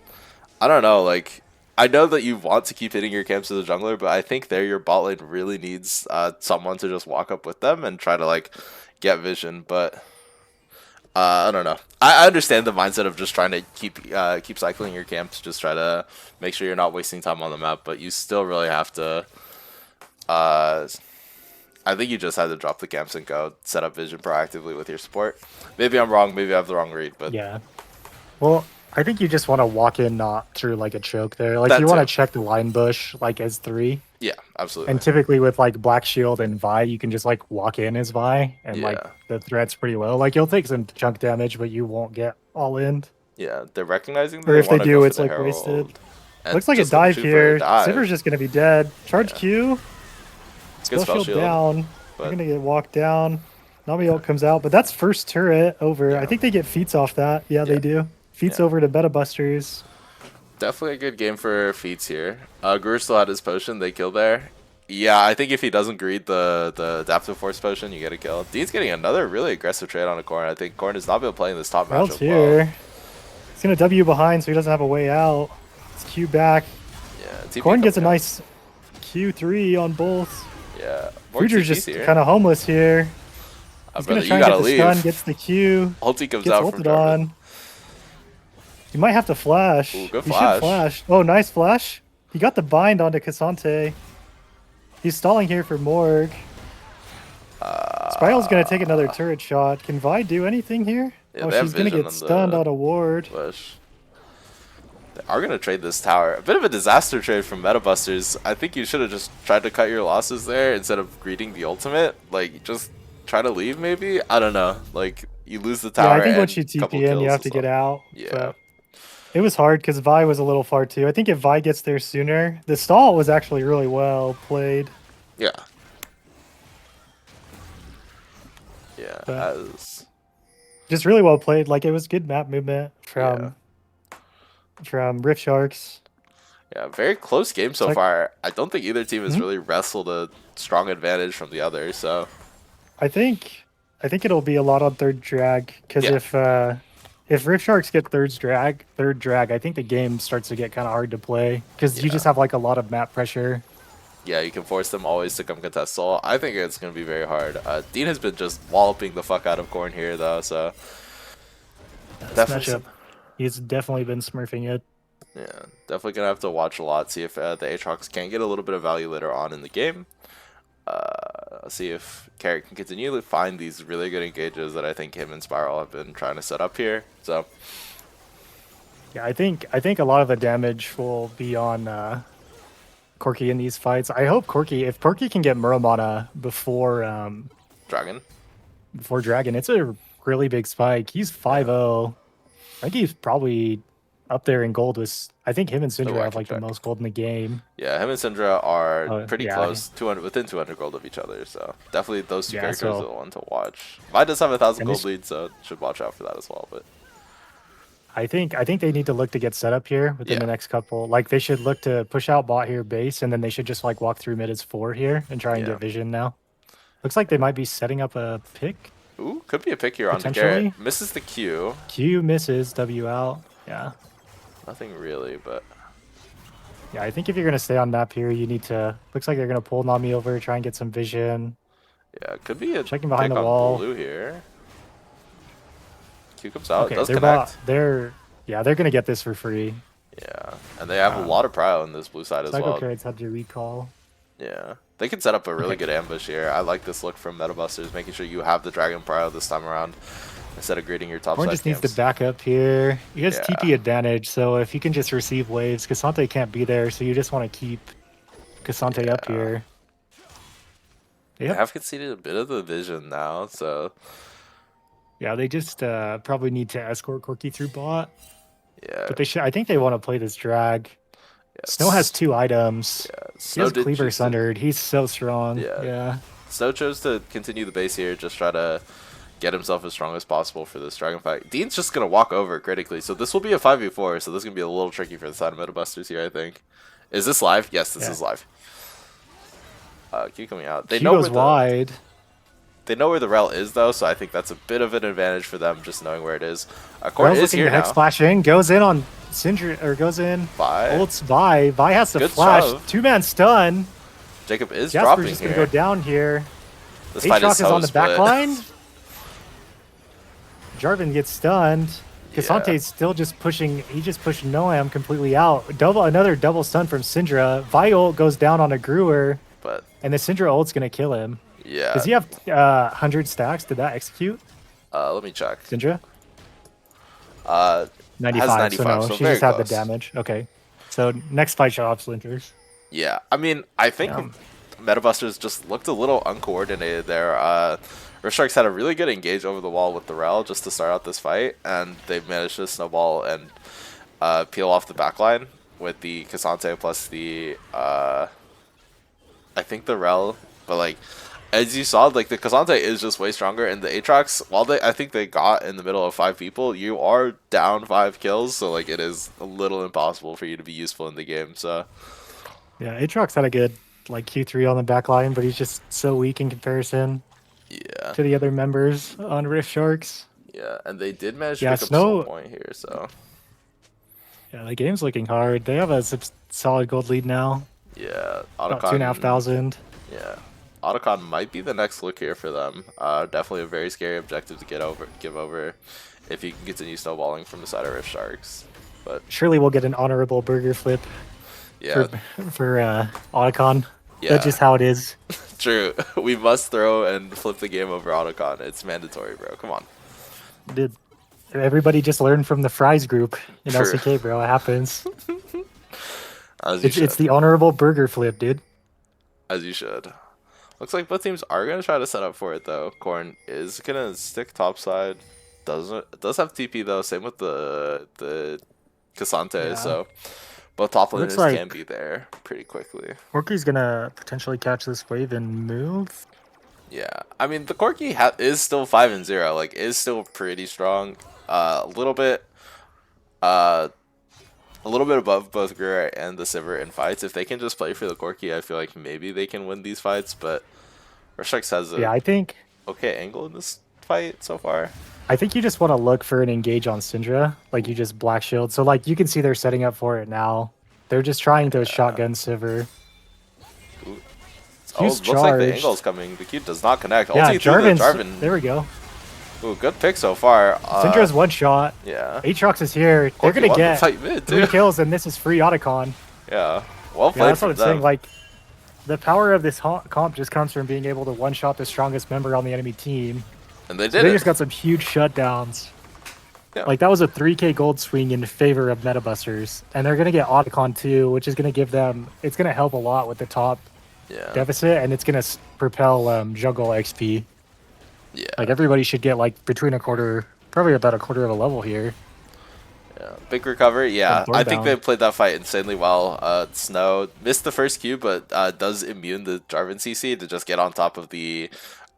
I don't know. Like, I know that you want to keep hitting your camps as a jungler, but I think there your bot lane really needs someone to just walk up with them and try to like get vision. But I don't know. I understand the mindset of just trying to keep cycling your camps, just try to make sure you're not wasting time on the map. But you still really have to. I think you just had to drop the camps and go set up vision proactively with your support. Maybe I'm wrong. Maybe I have the wrong read, but
Yeah. Well, I think you just want to walk in not through like a choke there. Like
That
you want to
too.
check the line bush like as 3.
Yeah,
And
absolutely.
typically with like Black Shield and Vi, you can just like walk in as Vi and like
Yeah,
the threat's pretty low. Like you'll take some chunk damage, but you won't get all in.
yeah. They're recognizing that
Or
they
if they
want to go
do,
for
it's
the
like wasted.
Herald. And
Looks like a
just gonna
dive
shoot for a
here. Sivers
dive.
just gonna be dead. Charge
Yeah.
Q.
Good
Spell
spell
shield
shield.
down. They're
But
gonna get walked down. Nami
yeah.
ult comes out, but that's first turret over. I
Yeah.
think they get feats off that. Yeah,
Yeah.
they do. Feats
Yeah.
over to Meta Busters.
Definitely a good game for feats here. Guru still had his potion. They kill there. Yeah, I think if he doesn't greed the adaptive force potion, you get a kill. Dean's getting another really aggressive trade on a Corn. I think Corn has not been playing this top
World's
matchup well.
here. He's gonna W behind, so he doesn't have a way out. It's Q back.
Yeah, TP
Corn gets a
coming out.
nice Q3 on both.
Yeah, more
Future's
TPs
just
here.
kind of homeless here. He's gonna
Brother,
try
you
and get
gotta
the stun,
leave.
gets the Q,
Ulti comes
gets
out from
ulted
Jarvan.
on. He might have to flash.
Ooh, good
He should
flash.
flash. Oh, nice flash. He got the bind onto Cassante. He's stalling here for Morg. Spiral's gonna take another turret shot. Can Vi do anything here?
Yeah,
Oh,
they have
she's gonna
vision
get
on
stunned
the
on a ward.
bush. They are gonna trade this tower. A bit of a disaster trade from Metabusters. I think you should have just tried to cut your losses there instead of greeting the ultimate. Like, just try to leave maybe? I don't know. Like, you lose the
Yeah,
tower
I think
and
once you
a couple
TP in, you
kills
have
and
to get
stuff.
out.
Yeah.
But it was hard because Vi was a little far too. I think if Vi gets there sooner, the stall was actually really well played.
Yeah. Yeah,
But
as
just really well played. Like it was good map movement
yeah.
from Rift Sharks.
Yeah, very close game so
Like,
far. I don't think either team has
mhm.
really wrestled a strong advantage from the other, so
I think it'll be a lot on third drag because
yeah.
if Rift Sharks get third drag, I think the game starts to get kind of hard to play because you
Yeah.
just have like a lot of map pressure.
Yeah, you can force them always to come contest soul. I think it's going to be very hard. Dean has been just walloping the fuck out of Corn here, though, so
This
definitely
matchup,
some.
he's definitely been smurfing it.
Yeah, definitely going to have to watch a lot, see if the Aatrox can get a little bit of value later on in the game. See if Carrot can continue to find these really good engages that I think him and Spiral have been trying to set up here. So,
Yeah, I think a lot of the damage will be on Corki in these fights. I hope if Corki can get Muramana
Dragon.
before Dragon, it's a really big spike. He's 5-0. I think he's probably up there in gold with. I think him and
Oh,
Syndra
I
have
can
like the
check.
most gold in the game.
Yeah, him and Syndra are
Oh
pretty
yeah,
close, 200 within 200 gold of each other. So definitely those two
yeah.
characters are
So
the one to watch. Vi does have 1,000
and
gold
this,
lead, so should watch out for that as well. But
I think they need to look to get set up here within the
yeah,
next couple. Like they should look to push out bot here base, and then they should just like walk through mid as 4 here and try and
yeah.
get vision now. Looks like they might be setting up a pick
Ooh, could be a pick here on the
potentially.
Garrett. Misses the Q.
Q misses, W out. Yeah.
Nothing really, but
Yeah, I think if you're gonna stay on map here, you need to. Looks like they're gonna pull Nami over, try and get some vision.
yeah, could be a
Checking behind
pick
the
on
wall.
blue here. Q comes out,
Okay,
does connect.
they're gonna get this for free.
Yeah, and they have a
Um,
lot of prio on this blue side as
Psycho
well.
Carrots had to recall.
Yeah, they can set up a really
Okay.
good ambush here. I like this look from Metabusters, making sure you have the Dragon Prio this time around instead of greeting your top
Horn
side
just needs to
camps.
back up here. He has
Yeah.
TP advantage, so if he can just receive waves, Cassante can't be there, so you just want to keep Cassante up
Yeah.
here.
They
Yep.
have conceded a bit of the vision now, so
Yeah, they just probably need to escort Corki through bot,
yeah.
but they should. I think they want to play this drag. Snow has
Yes.
2 items.
Yeah,
He
Snow
has
did
Cleaver
choose to,
Sundered. He's so strong.
yeah.
Yeah.
Snow chose to continue the base here, just try to get himself as strong as possible for this dragon fight. Dean's just gonna walk over critically, so this will be a 5v4, so this is gonna be a little tricky for the side of Metabusters here, I think. Is this live? Yes, this
Yeah.
is live. Q coming out. They
Q
know
goes
where
wide.
they know where the rel is though, so I think that's a bit of an advantage for them just knowing where it is. Court
Rail's
is
looking
here
to hex
now.
splash in, goes in on Sindri, or goes in.
Bye.
Ults Vi. Vi has to
Good
flash.
shove.
2-man stun.
Jacob is
Jasper's
dropping
just
here.
gonna go down here.
This fight
Aatrox
is
is
so
on the
split.
back line. Jarvan gets stunned. Cassante's still just pushing. He just pushed Noam completely out. Another double stun from Syndra. Vi ult goes down on a Grewer,
But
and the Syndra ult's gonna kill him.
yeah.
Does he have 100 stacks? Did that execute,
Let me check.
Syndra?
has
95, so
95,
no,
so
she
very
just had the
close.
damage. Okay. So next fight shall have splinters.
Yeah, I mean, I think
Yeah.
Metabusters just looked a little uncoordinated there. Sharks had a really good engage over the wall with the Rel just to start out this fight, and they managed to snowball and peel off the backline with the Cassante plus the I think the Rel, but like as you saw, like the Cassante is just way stronger, and the Aatrox, while I think they got in the middle of 5 people, you are down 5 kills, so like it is a little impossible for you to be useful in the game. So
Yeah, Aatrox had a good like Q3 on the back line, but he's just so weak in comparison
yeah,
to the other members on Rift Sharks.
yeah, and they did manage to
Yeah,
pick up Soul
Snow.
Point here, so
Yeah, the game's looking hard. They have a solid gold lead now,
yeah,
about 2,500.
yeah, Otacon might be the next look here for them. Definitely a very scary objective to give over, if you can continue snowballing from the side of Rift Sharks. But
Surely we'll get an honorable burger flip
yeah,
for Otacon. That's
yeah,
just how it is.
true. We must throw and flip the game over Otacon. It's mandatory, bro. Come on.
Dude, everybody just learned from the Fries group in
True.
LCK, bro. It happens.
As you
It's
should.
the honorable burger flip, dude.
As you should. Looks like both teams are gonna try to set up for it though. Corn is gonna stick topside. Does have TP though. Same with the Cassante.
Yeah.
So both top
Looks
laners can
like
be there pretty quickly.
Orky's gonna potentially catch this wave and move.
Yeah, I mean the Corki is still 5-0. Like is still pretty strong. A little bit. A little bit above both Gura and the Sivir in fights. If they can just play for the Corki, I feel like maybe they can win these fights. But Reshrex has a
Yeah,
okay angle in this fight so far.
I think you just want to look for an engage on Syndra, like you just black shield. So like you can see they're setting up for it now. They're just trying to shotgun Sivir.
Ooh. Oh,
Q's
looks like the
charged.
angle's coming. The Q does not connect.
Yeah,
Ulti through the
Jarvan's. There
Jarvan.
we go.
Ooh, good pick so far.
Syndra's one shot.
Yeah.
Aatrox is here. They're
Corki
gonna
won the
get
fight mid,
3
too.
kills, and this is free Otacon.
Yeah. Well
Yeah,
played
that's what
from
it's saying.
them.
Like the power of this comp just comes from being able to one shot the strongest member on the enemy team.
And they
So
did
they
it.
just got some huge shutdowns.
Yeah.
Like that was a 3K gold swing in favor of Metabusters, and they're gonna get Otacon too, which is gonna give them. It's gonna help a lot with the top
Yeah.
deficit, and it's gonna propel jungle XP.
Yeah.
Like everybody should get like between a quarter, probably about a quarter of a level here.
Yeah, big recovery. Yeah,
Board
I think
down.
they played that fight insanely well. Snow missed the first Q, but does immune the Jarvan CC to just get on top of the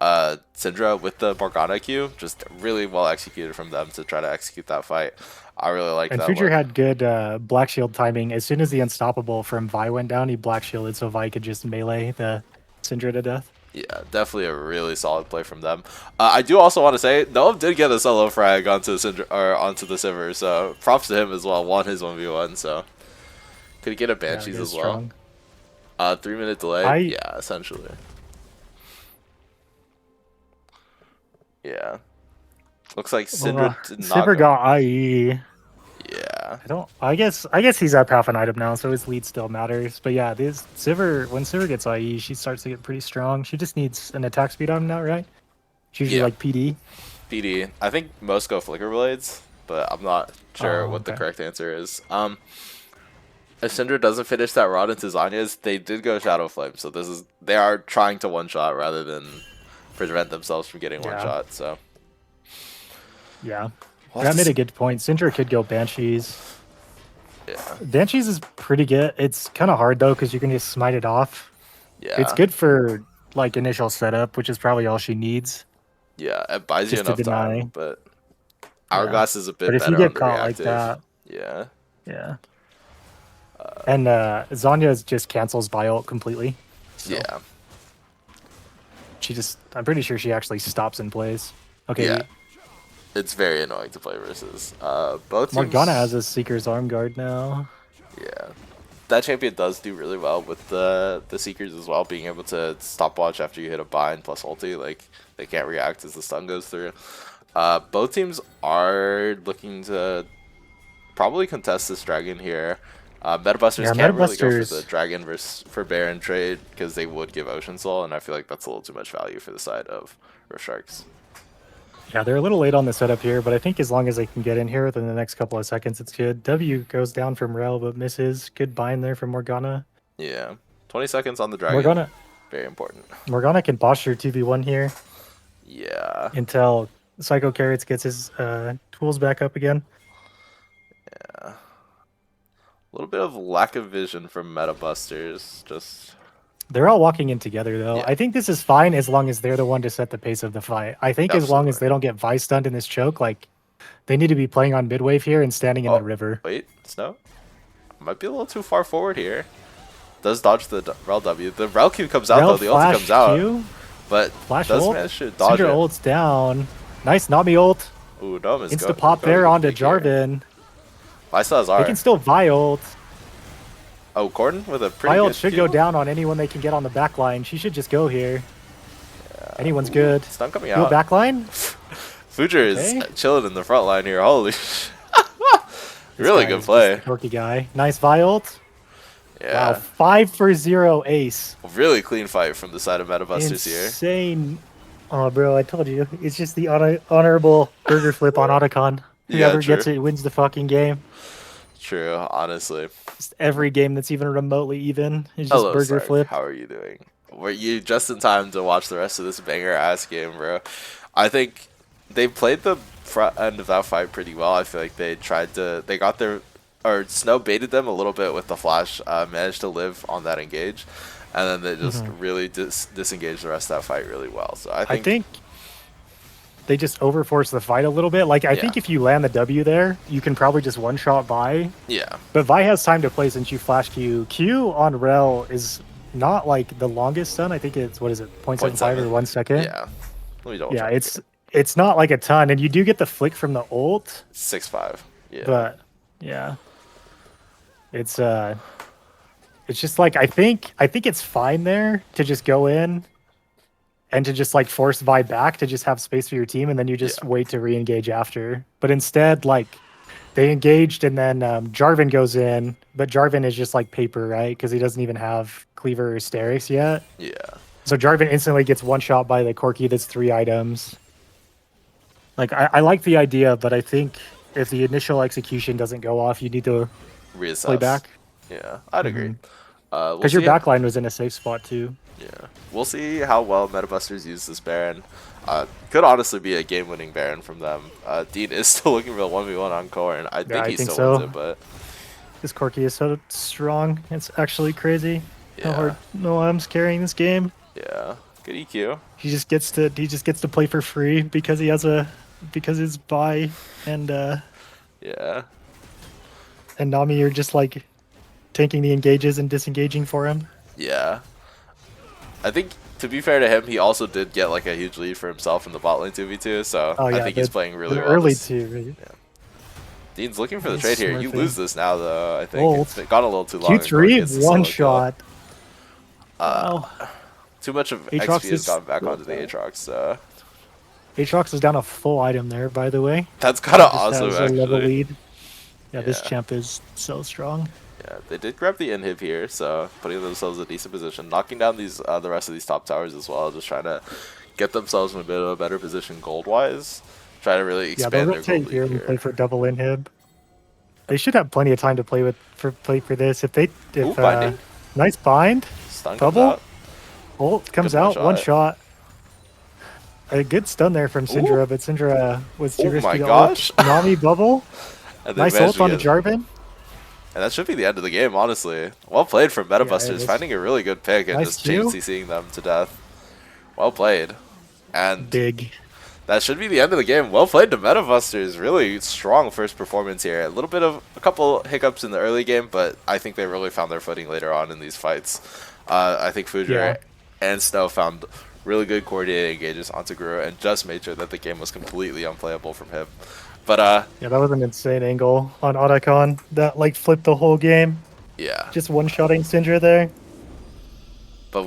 Syndra with the Morgana Q. Just really well executed from them to try to execute that fight. I really like
And
that
Future
look.
had good black shield timing. As soon as the unstoppable from Vi went down, he black shielded so Vi could just melee the Syndra to death.
Yeah, definitely a really solid play from them. I do also want to say Noam did get a solo frag onto Syndra, or onto the Sivir, so props to him as well. Won his 1v1, so could he get a
Yeah,
Banshees
he
as
is
well?
strong.
3 minute delay.
I
Yeah, essentially. Yeah. Looks like Syndra did not
Sivir
go.
got IE.
Yeah.
I guess he's up half an item now, so his lead still matters. But yeah, this Sivir, when Sivir gets IE, she starts to get pretty strong. She just needs an attack speed on now, right? It's usually
Yeah.
like PD.
PD. I think most go Flicker Blades, but I'm not sure
Oh,
what the
okay.
correct answer is. If Syndra doesn't finish that rod into Zanya's, they did go Shadow Flame, so they are trying to one shot rather than prevent themselves from getting one
Yeah.
shot. So
Yeah.
we'll have
That
to
made
see.
a good point. Syndra could go Banshees.
Yeah.
Banshees is pretty good. It's kind of hard though because you can just smite it off.
Yeah.
It's good for like initial setup, which is probably all she needs.
Yeah. It buys you
Just to
enough time,
deny.
but
Yeah.
Hourglass is a
But
bit
if you
better
get
on the
caught like
reactive.
that,
Yeah.
yeah. And Zanya just cancels by ult completely. So
Yeah.
I'm pretty sure she actually stops and plays. Okay,
Yeah. It's very annoying to play versus. Both teams.
Morgana has a Seeker's Arm Guard now.
Yeah, that champion does do really well with the Seekers as well, being able to stopwatch after you hit a bind plus ulti. Like they can't react as the stun goes through. Both teams are looking to probably contest this dragon here. Metabusters
Yeah,
can't really go for
Metabusters-
the dragon for Baron trade because they would give Ocean Soul, and I feel like that's a little too much value for the side of Rift Sharks.
Yeah, they're a little late on the setup here, but I think as long as they can get in here within the next couple of seconds, it's good. W goes down from Rel, but misses. Good bind there from Morgana.
Yeah. 20 seconds on the dragon.
Morgana
Very important.
Morgana can posture 2v1 here
Yeah.
until Psycho Carrots gets his tools back up again.
Yeah. A little bit of lack of vision from Meta Busters. Just
They're all walking in together, though.
yeah.
I think this is fine as long as they're the one to set the pace of the fight. I think as long as
Absolutely.
they don't get Vice stunned in this choke, like, they need to be playing on mid wave here and standing in the
Oh,
river.
wait. Snow? Might be a little too far forward here. Does dodge the Rel W. The Rel Q comes out,
Rel
though. The ulti
flash
comes out.
Q,
But
flash
does
ult.
manage to dodge
Syndra
it.
ult's down. Nice Nami ult.
Ooh, Dome is
Insta pop
going
there onto
big here.
Jarvan.
I still has
They can
R.
still Vi ult.
Oh, Corden with a pretty
Vi
good
ult should go
Q.
down on anyone they can get on the back line. She should just go here. Anyone's good.
Stun coming
Heal
out.
back line?
Future is
Okay.
chilling in the front line here. Holy sh-
This
Really
guy
good
is
play.
just a quirky guy. Nice Vi ult. Wow,
Yeah.
5-for-0 ace.
Really clean fight from the side of Meta Busters here.
Insane. Oh, bro, I told you. It's just the honorable burger flip on Otacon.
Yeah,
Whoever
true.
gets it wins the fucking game.
True, honestly.
Just every game that's even remotely even is just
Hello,
burger
Sark.
flip.
How are you doing? Were you just in time to watch the rest of this banger ass game, bro? I think they played the front end of that fight pretty well. I feel like they got their, or Snow baited them a little bit with the flash, managed to live on that engage, and then they just really disengaged the rest of that fight really well. So I
I
think,
think they just overforce the fight a little bit. Like, I
yeah,
think if you land the W there, you can probably just one-shot Vi.
yeah,
But Vi has time to play since you flash Q. Q on Rel is not, like, the longest stun. I think it's, what is it, 0.75 or 1 second?
yeah. Let me double
Yeah,
check.
it's not, like, a ton. And you do get the flick from the ult,
6-5. Yeah,
but, yeah. It's just, like, I think it's fine there to just go in and to just like force Vi back to just have space for your team, and then you just
Yeah.
wait to re-engage after. But instead, like they engaged, and then Jarvan goes in, but Jarvan is just like paper, right? Because he doesn't even have Cleaver or Steris yet.
yeah,
So Jarvan instantly gets one shot by the Corki that's 3 items. Like I like the idea, but I think if the initial execution doesn't go off, you need to
reassess.
play back.
Yeah, I'd agree. We'll
Because your
see.
backline was in a safe spot too.
Yeah, we'll see how well Metabusters use this Baron. Could honestly be a game-winning Baron from them. Dean is still looking for a 1v1 on Corrin. I think
I
he
think
still wins
so.
it, but
This Corki is so strong. It's actually crazy how
yeah,
hard Noam's carrying this game.
yeah, good EQ.
He just gets to play for free because because his Vi
Yeah,
and Nami are just like tanking the engages and disengaging for him.
yeah. I think to be fair to him, he also did get like a huge lead for himself in the bot lane 2v2. So
Oh yeah,
I think he's playing really
the
well.
early
This.
two. Right?
Dean's looking for the
He's
trade here. You
smurfing.
lose this now, though. I think
Ult.
it's gone a little too long. and Corrin gets the
Q3 one
solo kill.
shot. Wow.
Too much of
Aatrox
XP has
is
gone back onto the Aatrox. So
Aatrox is down a full item there, by the way.
that's kind of
Just
awesome,
has a level
actually.
lead. Yeah, this
Yeah.
champ is so strong.
Yeah, they did grab the inhib here, so putting themselves in a decent position, knocking down these the rest of these top towers as well, just trying to get themselves in a bit of a better position gold-wise, trying to really
Yeah, they'll
expand their
rotate
gold
here
lead
and play
here.
for double inhib. They should have plenty of time to play for this.
Ooh, binding.
Nice bind.
Stun comes
Bubble.
out.
Ult comes
Good
out. One
one-shot.
shot. A good stun there from Syndra, but Syndra was too
Oh
risky
my
to
gosh.
ult. Nami bubble.
And they
Nice
managed
ult
to
onto
get-
Jarvan.
And that should be the end of the game, honestly. Well played from
it
Metabusters,
is.
finding a really good pick and
Nice
just
Q.
chain CCing them to death. Well played. And
Big.
that should be the end of the game. Well played to Metabusters. Really strong first performance here. A couple hiccups in the early game, but I think they really found their footing later on in these fights. I think Fujer
Yeah.
and Snow found really good coordinated engages onto Guru and just made sure that the game was completely unplayable from him. But
Yeah, that was an insane angle on Otacon. That like flipped the whole game.
yeah.
Just one-shotting Syndra there.
But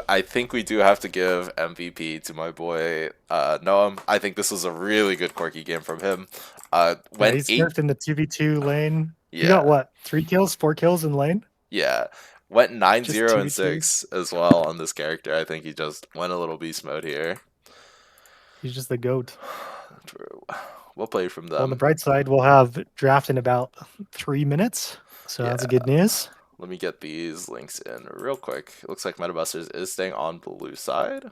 I think we do have to give MVP to my boy Noam. I think this was a really good quirky game from him.
Yeah,
Went
he's
8,
nerfed in the 2v2 lane. He
yeah,
got what? 3 kills, 4 kills in lane?
yeah. Went 9-0
Just
and
2v2.
6 as well on this character. I think he just went a little beast mode here.
He's just the GOAT.
True. We'll play from
Well, on the
them.
bright side, we'll have draft in about 3 minutes. So that's a
Yeah.
good news.
Let me get these links in real quick. It looks like Metabusters is staying on blue side.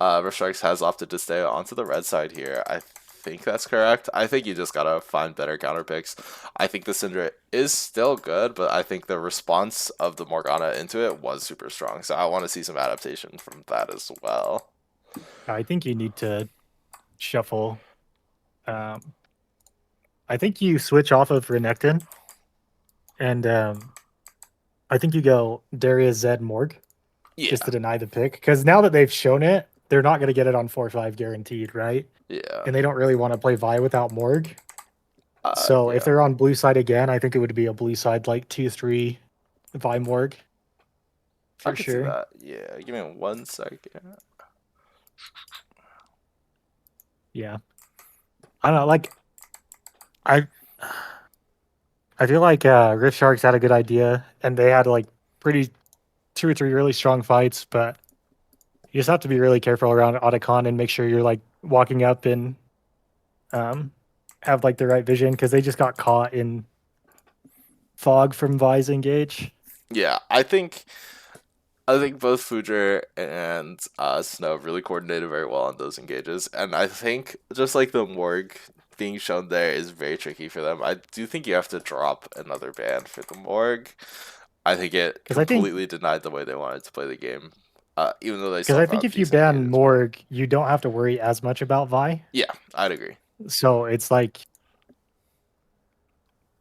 Rift Strikes has opted to stay onto the red side here. I think that's correct. I think you just gotta find better counter picks. I think the Syndra is still good, but I think the response of the Morgana into it was super strong. So I want to see some adaptation from that as well.
I think you need to shuffle. Um, I think you switch off of Renekton, and I think you go Darius Zed Morg just
Yeah,
to deny the pick. Because now that they've shown it, they're not going to get it on 4-5 guaranteed, right?
yeah,
And they don't really want to play Vi without Morg. So if
yeah.
they're on blue side again, I think it would be a blue side like 2-3 Vi Morg
I
for
could see
sure.
that. Yeah, give me 1 second.
Yeah. I don't know. Like, I I feel like Rift Sharks had a good idea, and they had like pretty 2 or 3 really strong fights, but you just have to be really careful around Otacon and make sure you're like walking up and um, have like the right vision because they just got caught in fog from Vi's engage.
Yeah, I think both Fujer and Snow really coordinated very well on those engages, and I think just like the Morg being shown there is very tricky for them. I do think you have to drop another ban for the Morg. I think it
Because I think
completely denied the way they wanted to play the game, even though they
because
still
I think
found
if you
decent
ban
engages. But
Morg, you don't have to worry as much about Vi.
yeah, I'd agree.
So it's like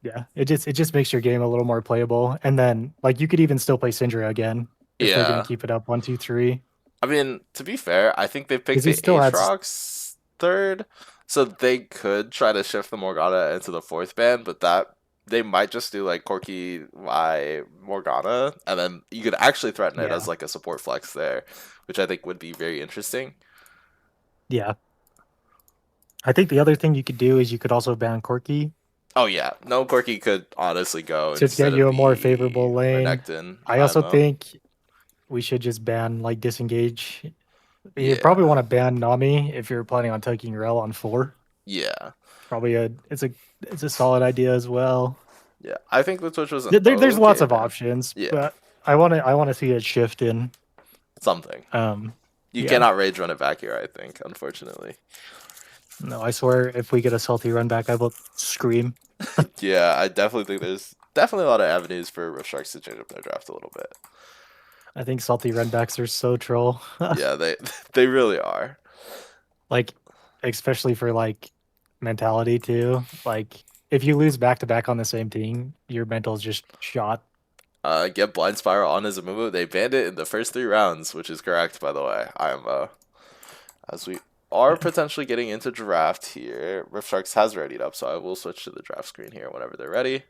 yeah, it just makes your game a little more playable. And then like you could even still play Syndra again if they're gonna
Yeah,
keep it up 1, 2, 3.
I mean, to be fair, I think they picked
Because he
the
still has
Aatrox third, so they could try to shift the Morgana into the fourth band, but that they might just do like Corki Y Morgana, and then you could actually threaten it as
yeah.
like a support flex there, which I think would be very interesting.
Yeah. I think the other thing you could do is you could also ban Corki
Oh yeah, no Corki could honestly go
to get
instead
you
of
a more
the
favorable lane.
Renekton
I also
IMO.
think we should just ban like disengage. You probably
Yeah,
want to ban Nami if you're planning on taking Rel on 4.
yeah,
Probably it's a solid idea as well.
yeah. I think the Twitch was an
There's lots
okay
of
ban.
options,
Yeah,
but I want to see a shift in
something.
um
You
yeah.
cannot rage run it back here, I think, unfortunately.
No, I swear if we get a salty run back, I will scream.
Yeah, I definitely think there's definitely a lot of avenues for Rift Sharks to change up their draft a little bit.
I think salty run backs are so troll.
Yeah, they they really are.
Like especially for like mentality too. Like if you lose back to back on the same team, your mental's just shot.
Get Blind Spiral on as a move. They banned it in the first 3 rounds, which is correct, by the way. I'm as we are
Yeah.
potentially getting into draft here. Rift Sharks has readied up, so I will switch to the draft screen here whenever they're ready.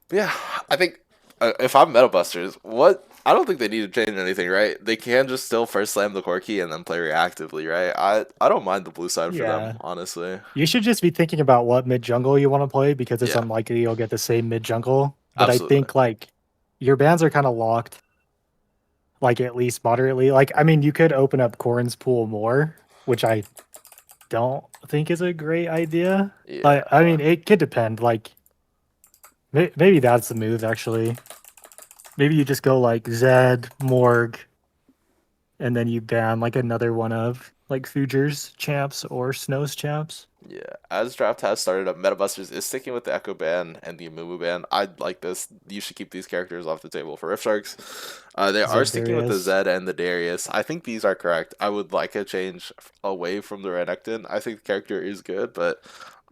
But yeah, I think if I'm Metal Busters, what I don't think they need to change anything, right? They can just still first slam the Corki and then play reactively, right? I don't mind the blue side for them,
Yeah.
honestly.
You should just be thinking about what mid jungle you want to play because it's
Yeah,
unlikely you'll get the same mid jungle. But I
absolutely.
think like your bans are kind of locked, like at least moderately. Like I mean, you could open up Corrin's pool more, which I don't think is a great idea. I
Yeah,
mean, it could depend. Like maybe that's the move actually. Maybe you just go like Zed, Morg, and then you ban like another one of like Fuger's champs or Snow's champs.
yeah. As draft has started up, Metabusters is sticking with the Echo ban and the Amumu ban. I like this. You should keep these characters off the table for Rift Sharks. They are
Zed
sticking with the
Darius.
Zed and the Darius. I think these are correct. I would like a change away from the Renekton. I think the character is good, but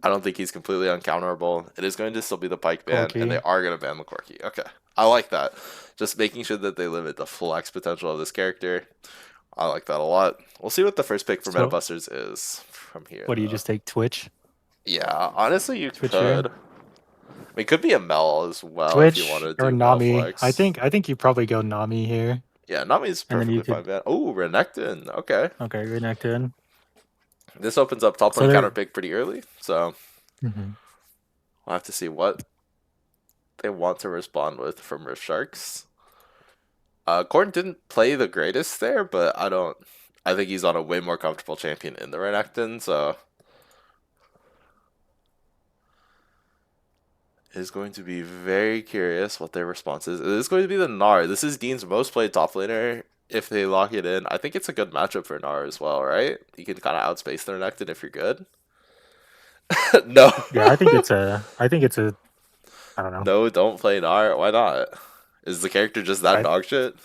I don't think he's completely uncounterable. It is going to still be the Pike ban, and they
Corki.
are going to ban the Corki. Okay, I like that. Just making sure that they limit the flex potential of this character. I like that a lot. We'll see what the first pick for
So
Metabusters is from here,
what do you
though.
just take Twitch?
Yeah, honestly, you
Twitch here?
could. I mean, it could be a Mel as well if you want
Twitch
to
or
do Mel
Nami? I
flex.
think I think you probably go Nami here.
Yeah, Nami's
And then you
perfectly fine,
could
man. Oh, Renekton. Okay.
okay, Renekton.
This opens up top
So
lane counter
there
pick pretty early, so
mhm.
we'll have to see what they want to respond with from Rift Sharks. Gordon didn't play the greatest there, but I don't. I think he's on a way more comfortable champion in the Renekton, so is going to be very curious what their response is. It is going to be the Gnar. This is Dean's most played top laner. If they lock it in, I think it's a good matchup for Gnar as well, right? You can kind of outspace the Renekton if you're good. No.
Yeah, I think it's a I don't know.
No, don't play Gnar. Why not? Is the character just that
I
dog shit?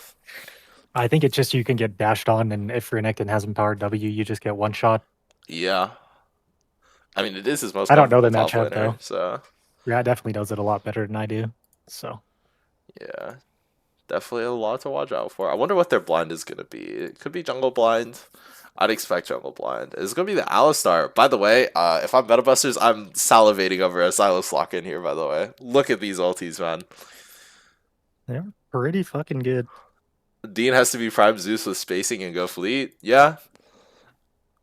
I think it's just you can get dashed on, and if Renekton has empowered W, you just get one shot.
Yeah. I mean, it is his most
I don't know the
comfortable top
matchup
laner,
though.
so
Rat definitely does it a lot better than I do. So
yeah. Definitely a lot to watch out for. I wonder what their blind is going to be. It could be jungle blind. I'd expect jungle blind. It's going to be the Alistar. By the way, if I'm Metabusters, I'm salivating over a Silas lock in here, by the way. Look at these ultis, man.
they're pretty fucking good.
Dean has to be Prime Zeus with spacing and go fleet. Yeah.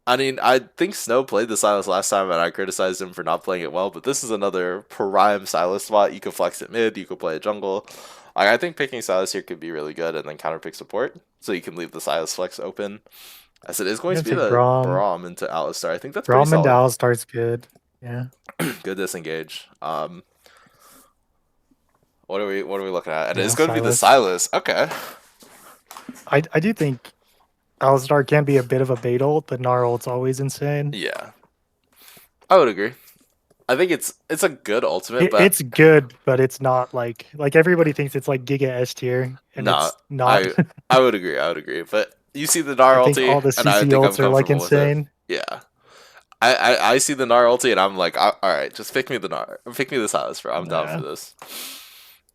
I mean, I think Snow played the Silas last time, and I criticized him for not playing it well, but this is another prime Silas spot. You could flex it mid, you could play a jungle. I think picking Silas here could be really good, and then counterpick support, so you can leave the Silas flex open. As it is
I'm
going to
gonna
be
take
the
Braum.
Braum into Alistar. I think that's pretty
Braum and
solid.
Alistar's good. Yeah.
Good disengage. What are we looking at? And it's
Yeah,
going to be the
Silas.
Silas. Okay.
I do think Alistar can be a bit of a bait ult, but Gnar ult's always insane.
Yeah, I would agree. I think it's a good ultimate, but
It's good, but it's not like everybody thinks it's like Giga S tier, and
no,
it's not.
I would agree. I would agree. But you see the Gnar
I think
ulti,
all the
and I
CC
think I'm
ults are like
comfortable with it.
insane.
Yeah. I see the Gnar ulti, and I'm like, all right, just pick me the Gnar. Pick me the Silas, bro. I'm down for
Yeah.
this.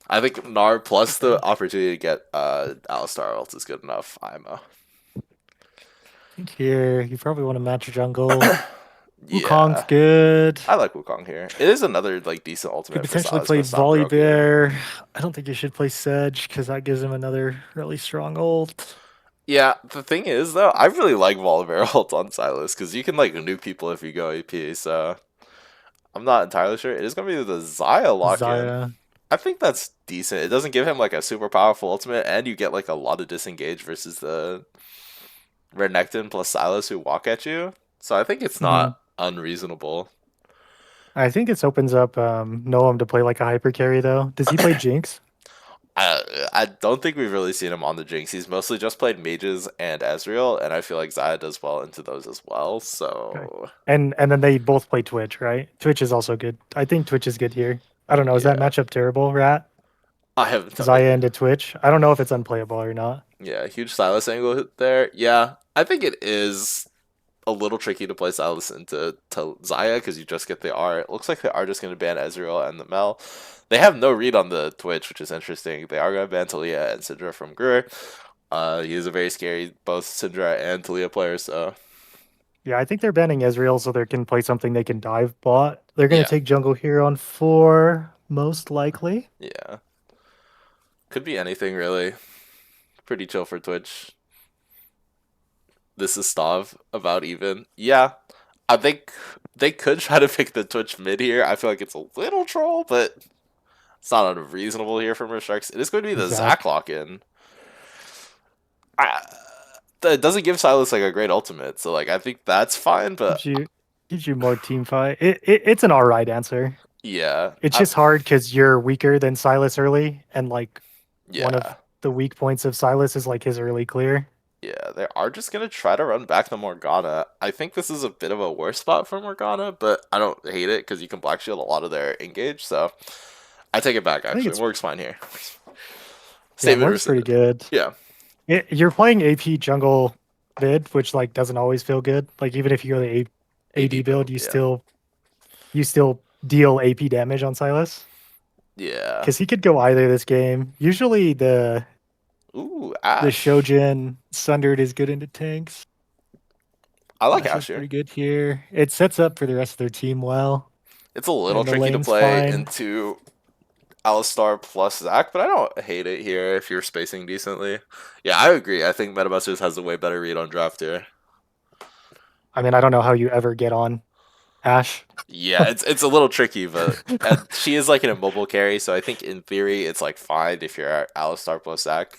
I think Gnar plus
Okay.
the opportunity to get Alistar ult is good enough.
I think here you probably want to match jungle. Wukong's
Yeah.
good.
I like Wukong here. It is another like decent
Could
ultimate for
potentially
Silas,
play
but it's not
Volley
broken.
Bear. I don't think you should play Sedge because that gives him another really strong ult.
Yeah, the thing is though, I really like Volibear ult on Silas because you can like nuke people if you go AP. So I'm not entirely sure. It is gonna be the Xayah lock in.
Zaya.
I think that's decent. It doesn't give him like a super powerful ultimate, and you get like a lot of disengage versus the Renekton plus Silas who walk at you. So I think it's
Hmm.
not unreasonable.
I think this opens up Noam to play like a hyper carry though. Does he play Jinx?
I don't think we've really seen him on the Jinx. He's mostly just played mages and Ezreal, and I feel like Xayah does well into those as well.
Okay.
So
And then they both play Twitch, right? Twitch is also good. I think Twitch is good here. I don't know. Is that
yeah,
matchup terrible, Rat?
I have no
Zaya
idea.
into Twitch. I don't know if it's unplayable or not.
Yeah, huge Silas angle there. Yeah, I think it is a little tricky to play Silas into Xayah because you just get the R. It looks like they are just going to ban Ezreal and the Mel. They have no read on the Twitch, which is interesting. They are going to ban Talia and Syndra from Gruer. He is a very scary both Syndra and Talia player, so
Yeah, I think they're banning Ezreal so they can play something they can dive bot. They're gonna
yeah,
take jungle here on 4, most likely.
yeah. Could be anything really. Pretty chill for Twitch. This is Stav about even. Yeah, I think they could try to pick the Twitch mid here. I feel like it's a little troll, but it's not unreasonable here from Sharks. It is going to be the Zac
Zach
lock in. It doesn't give Silas like a great ultimate, so like I think that's fine.
gives
But
you gives you more team fight. It's an alright answer.
yeah,
It's just hard because you're weaker than Silas early, and like one of
yeah,
the weak points of Silas is like his early clear.
yeah. They are just gonna try to run back the Morgana. I think this is a bit of a worse spot for Morgana, but I don't hate it because you can black shield a lot of their engage. So I take it back.
I think
Actually, it
it's
works fine here.
yeah,
Statement
Morg's pretty
rescinded.
good.
Yeah,
You're playing AP jungle mid, which like doesn't always feel good. Like even if you go the
AD
AD build,
build.
you
Yeah,
still deal AP damage on Silas
yeah.
because he could go either this game. Usually
Ooh,
the
Ash.
Shojin Sundered is good into tanks.
I like
Ash is
Ash here.
pretty good here. It sets up for the rest of their team well,
It's a little
and the
tricky to
lane's
play
fine.
into Alistar plus Zac, but I don't hate it here if you're spacing decently. Yeah, I agree. I think Metabusters has a way better read on draft here.
I mean, I don't know how you ever get on Ash.
Yeah, it's a little tricky, but she is like an immobile carry, so I think in theory it's like fine if you're Alistar plus Zach.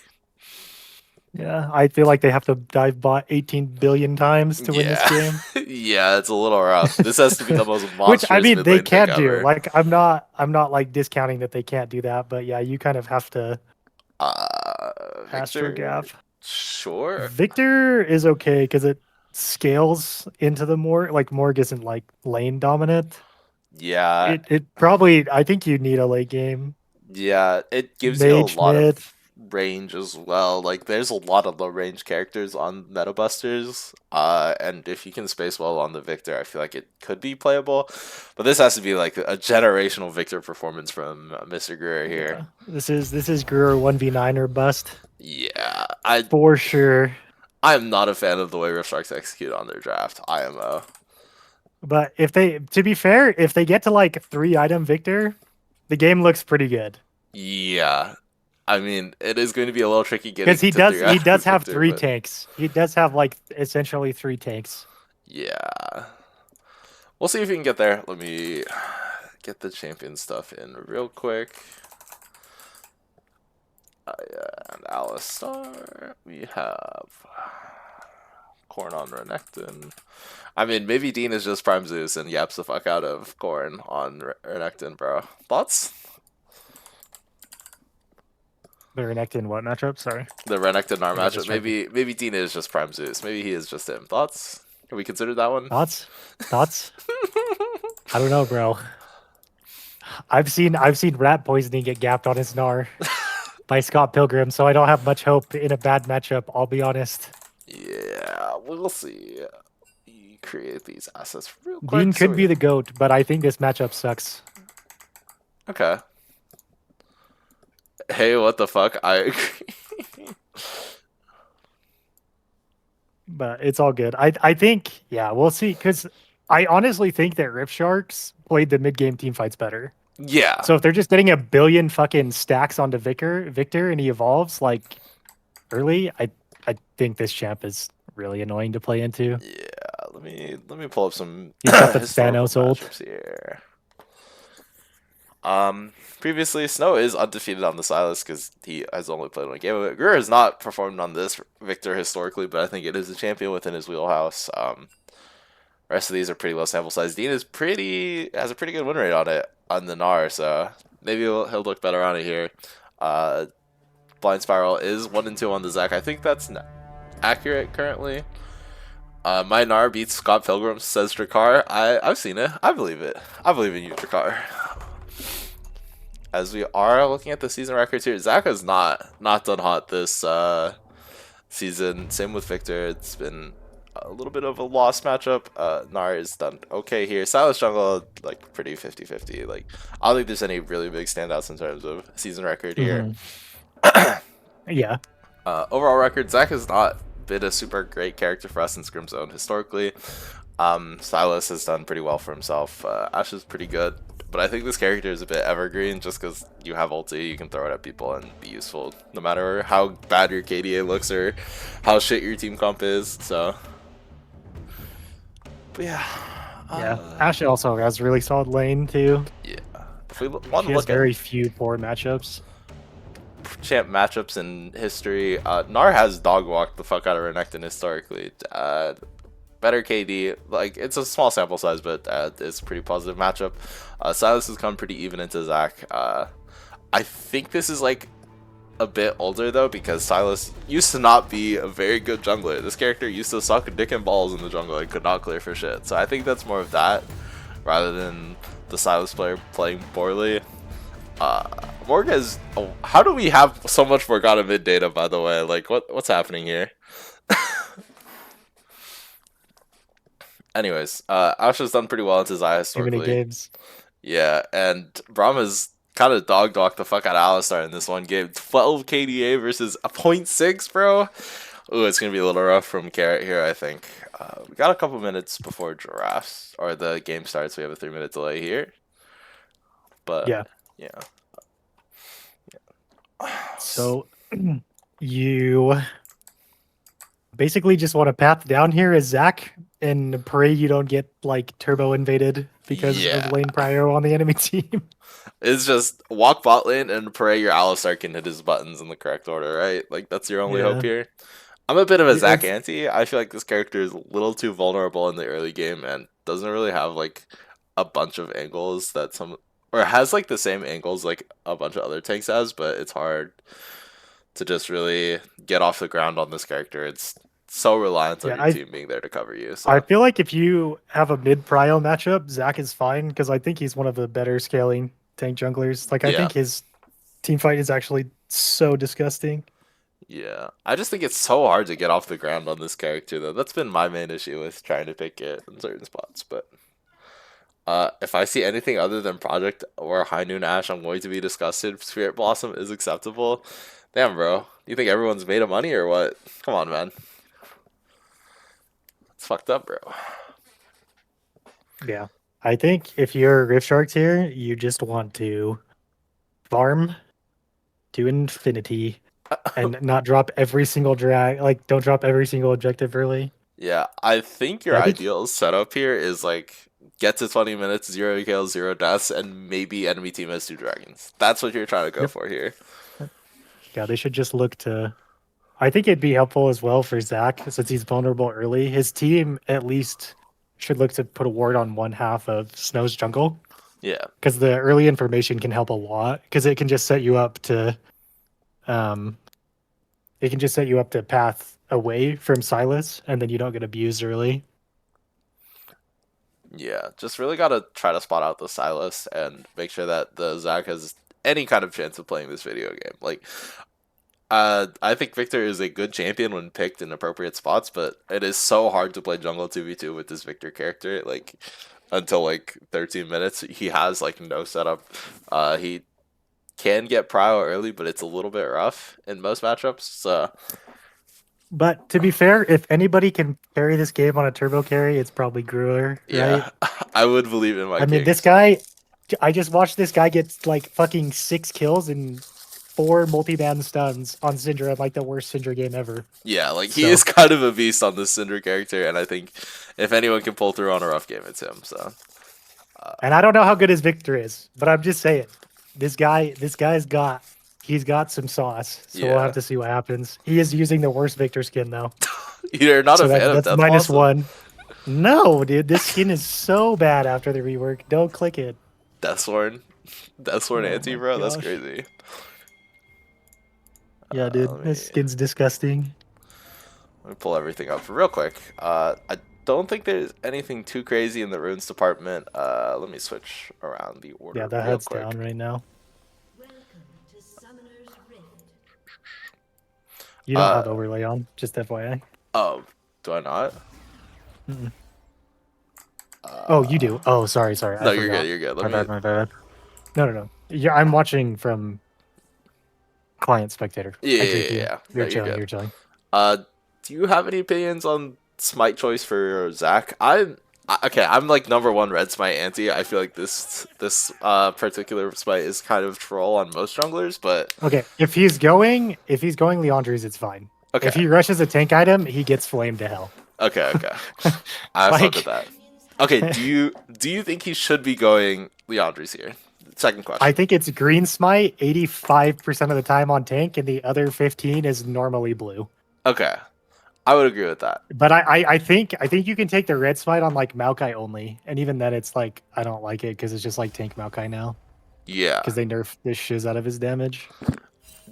Yeah, I feel like they have to dive bot 18 billion times to win this
Yeah,
game.
yeah, it's a little rough. This has to be the most
Which I
monstrous
mean
mid
they
lane pick
can't do.
ever.
Like I'm not like discounting that they can't do that, but yeah, you kind of have to
Victor,
astrogap.
sure.
Victor is okay because it scales into the Morg. Like Morg isn't like lane dominant.
Yeah,
It probably I think you need a late game.
yeah, it gives you a
Mage
lot
mid.
of range as well. Like there's a lot of low range characters on Meta Busters. And if you can space well on the Victor, I feel like it could be playable. But this has to be like a generational Victor performance from Mr. Greer here.
Yeah. This is Greer 1v9 or bust.
Yeah, I
For sure.
I am not a fan of the way Rift Sharks execute on their draft. IMO.
But if they to be fair, if they get to like 3 item Victor, the game looks pretty good.
Yeah, I mean it is going to be a little tricky
Because
getting to
he does have
Victor,
three
but
tanks. He does have like essentially 3 tanks.
yeah. We'll see if we can get there. Let me get the champion stuff in real quick. And Alistar. We have Corn on Renekton. I mean, maybe Dean is just Prime Zeus and yaps the fuck out of Corn on Renekton, bro. Thoughts?
The Renekton in what matchup? Sorry.
The Renekton our
I got
matchup.
distracted.
Maybe Dean is just Prime Zeus. Maybe he is just him. Thoughts? Can we consider that one?
Thoughts? Thoughts? I don't know, bro. I've seen rat poisoning get gapped on his Gnar by Scott Pilgrim, so I don't have much hope in a bad matchup, I'll be honest.
Yeah, we'll see. Create these assets real
Dean
quick.
could be the GOAT, but I think this matchup sucks.
Okay. Hey, what the fuck? I agree.
But it's all good. I think, yeah, we'll see. Because I honestly think that Rift Sharks played the mid game team fights better.
Yeah.
So if they're just getting a billion fucking stacks onto Victor and he evolves like early, I think this champ is really annoying to play into.
Yeah. Let me pull up some
He's got the
historical
Thanos ult.
matchups here. Previously, Snow is undefeated on the Silas because he has only played one game of it. Greer has not performed on this Victor historically, but I think it is a champion within his wheelhouse. Rest of these are pretty low sample size. Dean is has a pretty good win rate on it on the Gnar, so maybe he'll look better on it here. Uh, Blind Spiral is 1-2 on the Zac. I think that's accurate currently. My Gnar beats Scott Pilgrim, says Drakkar. I've seen it. I believe it. I believe in you, Drakkar. As we are looking at the season records here, Zac has not done hot this season. Same with Victor. It's been a little bit of a lost matchup. Gnar is done okay here. Silas Jungle, like, pretty 50-50. Like, I don't think there's any really big standouts in terms of season record here.
Yeah.
Overall record, Zac has not been a super great character for us in Scrim Zone historically. Silas has done pretty well for himself. Ash is pretty good. But I think this character is a bit evergreen just because you have ulti, you can throw it at people and be useful no matter how bad your KDA looks or how shit your team comp is. So, but yeah.
Yeah. Ashe also has really solid lane too.
Yeah. If we want
She
to
has
look at
very few poor matchups.
champ matchups in history, Gnar has dog walked the fuck out of Renekton historically. Better KD, like it's a small sample size, but it's a pretty positive matchup. Silas has come pretty even into Zac. I think this is like a bit older though because Silas used to not be a very good jungler. This character used to suck dick and balls in the jungle and could not clear for shit. So I think that's more of that rather than the Silas player playing poorly. Morga's. Oh, how do we have so much Morgana mid data? By the way, like what's happening here? Anyways, Asha's done pretty well into Zaya
Too many
historically.
games.
Yeah, and Brahma's kind of dog walked the fuck out of Alistar in this one game. 12 KDA versus a 0.6, bro. Ooh, it's gonna be a little rough from Carrot here, I think. We got a couple minutes before giraffes or the game starts. We have a 3-minute delay here, but
Yeah.
yeah.
So you basically just want to path down here as Zac and pray you don't get like turbo invaded because of
Yeah.
lane prio on the enemy team.
It's just walk bot lane and pray your Alistar can hit his buttons in the correct order, right? Like that's your only hope
Yeah,
here. I'm a bit of a Zac
it's
anti. I feel like this character is a little too vulnerable in the early game and doesn't really have like a bunch of angles that some or has like the same angles like a bunch of other tanks has, but it's hard to just really get off the ground on this character. It's so reliant on
yeah.
your team being there to cover you.
I
So
feel like if you have a mid prio matchup, Zac is fine because I think he's one of the better scaling tank junglers. Like I
yeah,
think his team fight is actually so disgusting.
yeah. I just think it's so hard to get off the ground on this character though. That's been my main issue with trying to pick it in certain spots. But if I see anything other than Project or High Noon Ash, I'm going to be disgusted. Spirit Blossom is acceptable. Damn, bro. You think everyone's made of money or what? Come on, man. It's fucked up, bro.
Yeah. I think if you're Rift Sharks here, you just want to farm to infinity and not drop every single drag. Like, don't drop every single objective early.
Yeah, I think your
Yeah, I think,
ideal setup here is like get to 20 minutes, 0 kills, 0 deaths, and maybe enemy team has 2 dragons. That's what you're trying to go
yep.
for here.
Yeah, they should just look to. I think it'd be helpful as well for Zac since he's vulnerable early. His team at least should look to put a ward on one half of Snow's jungle
Yeah,
because the early information can help a lot because it can just set you up to, um, it can just set you up to path away from Silas and then you don't get abused early.
yeah. Just really gotta try to spot out the Silas and make sure that the Zac has any kind of chance of playing this video game. Like, I think Victor is a good champion when picked in appropriate spots, but it is so hard to play jungle 2v2 with this Victor character. Like, until like 13 minutes, he has like no setup. He can get prio early, but it's a little bit rough in most matchups. So
But to be fair, if anybody can carry this game on a turbo carry, it's probably Gruer, right?
yeah, I would believe in my
I mean, this
kings.
guy, I just watched this guy get like fucking 6 kills and 4 multi-ban stuns on Syndra, like the worst Syndra game ever.
Yeah, like he is
So,
kind of a beast on this Cinder character, and I think if anyone can pull through on a rough game, it's him. So
and I don't know how good his Victor is, but I'm just saying, he's got some sauce. So we'll have
yeah,
to see what happens. He is using the worst Victor skin though,
you're not a
so
fan of
that's
Death
minus
Blossom.
one. No, dude, this skin is so bad after the rework. Don't click it.
Deathsworn, Deathsworn
Oh
anti,
my
bro. That's
gosh.
crazy.
Yeah, dude,
Let
this
me
skin's disgusting.
pull everything up real quick. I don't think there's anything too crazy in the runes department. Let me switch around the
Yeah,
order
the
real
head's
quick.
down right now.
Welcome to Summoner's Rift.
You don't
Uh,
have overlay on, just FYI.
oh, do I not?
Mm-mm. Oh, you do. Oh, sorry. I
No, you're good.
forgot.
You're good. Let
My
me.
bad, my bad. No. Yeah, I'm watching from client spectator.
Yeah,
I
yeah,
take
yeah,
you.
yeah. No,
You're
you're
chilling.
good.
You're chilling.
Uh, do you have any opinions on Smite choice for Zach? Okay. I'm like number one red Smite anti. I feel like this particular Smite is kind of troll on most junglers, but
Okay, if he's going Leandre's, it's fine.
okay,
If he rushes a tank item, he gets flamed to hell.
okay. I fuck with
Like,
that. Okay, do you think he should be going Leandri's here? Second
I
question.
think it's green smite 85% of the time on tank, and the other 15 is normally blue.
Okay, I would agree with that.
But I think you can take the red smite on like Maokai only, and even then it's like I don't like it because it's just like tank Maokai now
Yeah.
because they nerf the shiz out of his damage.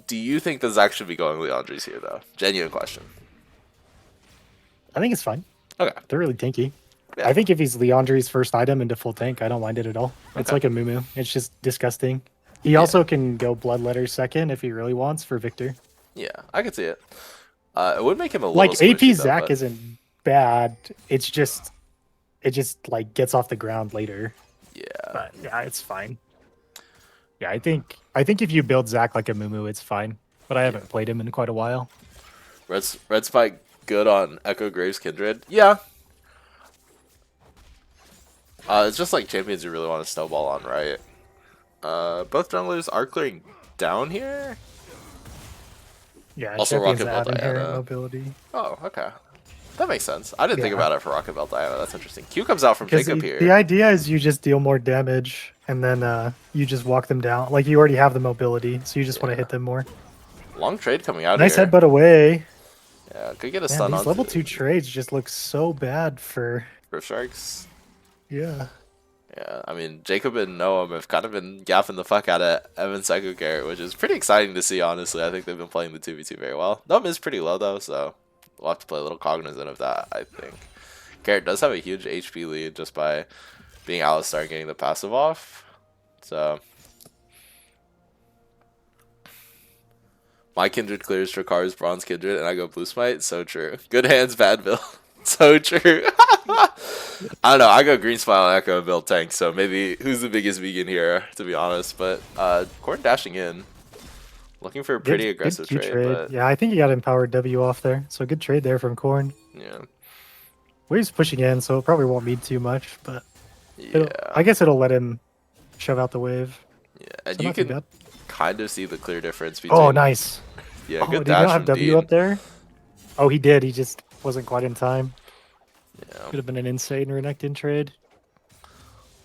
Do you think that Zach should be going Leandri's here though? Genuine question.
I think it's fine.
Okay.
They're really tanky.
Yeah.
I think if he's Leandre's first item into full tank, I don't mind it at all. It's
Okay.
like a Moo. It's just disgusting. He
Yeah.
also can go Bloodletter second if he really wants for Victor.
Yeah, I could see it. It would make him a little
Like AP
squishy, though,
Zac
but
isn't bad. It just like gets off the ground later.
yeah,
But yeah, it's fine. Yeah, I think if you build Zac like a Moo, it's fine. But I haven't played him in quite a while.
Red Spike good on Echo Graves Kindred. Yeah. It's just like champions you really want to snowball on, right? Both junglers are clearing down here.
Yeah,
Also
champions
rocking
that have
both
inherent
Diana.
mobility.
Oh, okay. That makes sense. I didn't think
Yeah.
about it for Rocket Belt Diana. That's interesting. Q comes out from
Because
Jacob
the
here.
idea is you just deal more damage and then you just walk them down. Like you already have the mobility, so you just want to hit them more.
Long trade coming out
Nice
here.
headbutt away.
Yeah, could get a
Man,
stun
these
onto
level 2 trades just look so bad for.
Rift Sharks.
Yeah.
Yeah, I mean, Jacob and Noam have kind of been gapping the fuck out of Evan Psycho Garrett, which is pretty exciting to see, honestly. I think they've been playing the 2v2 very well. Noam is pretty low, though, so we'll have to play a little cognizant of that, I think. Garrett does have a huge HP lead just by being Alistar and getting the passive off. So, my Kindred clears for Car's Bronze Kindred, and I go Blue Smite. So true. Good hands, bad build. So true. I don't know. I go Green Smile and Echo and build tank. So maybe who's the biggest vegan here, to be honest. But Corn dashing in, looking for a pretty aggressive
Q
trade. But
Yeah, I think he got empowered W off there. So good trade there from Korn.
yeah,
Wave's pushing in, so it probably won't mean too much, but
yeah,
I guess it'll let him shove out the wave.
yeah. And
So
you
not too
can
bad.
kind of see the clear difference between.
Oh, nice.
Yeah,
Oh,
good
did he not
dash
have
from
W
Dean.
up there? Oh, he did. He just wasn't quite in time.
Yeah.
Could have been an insane Renekton trade.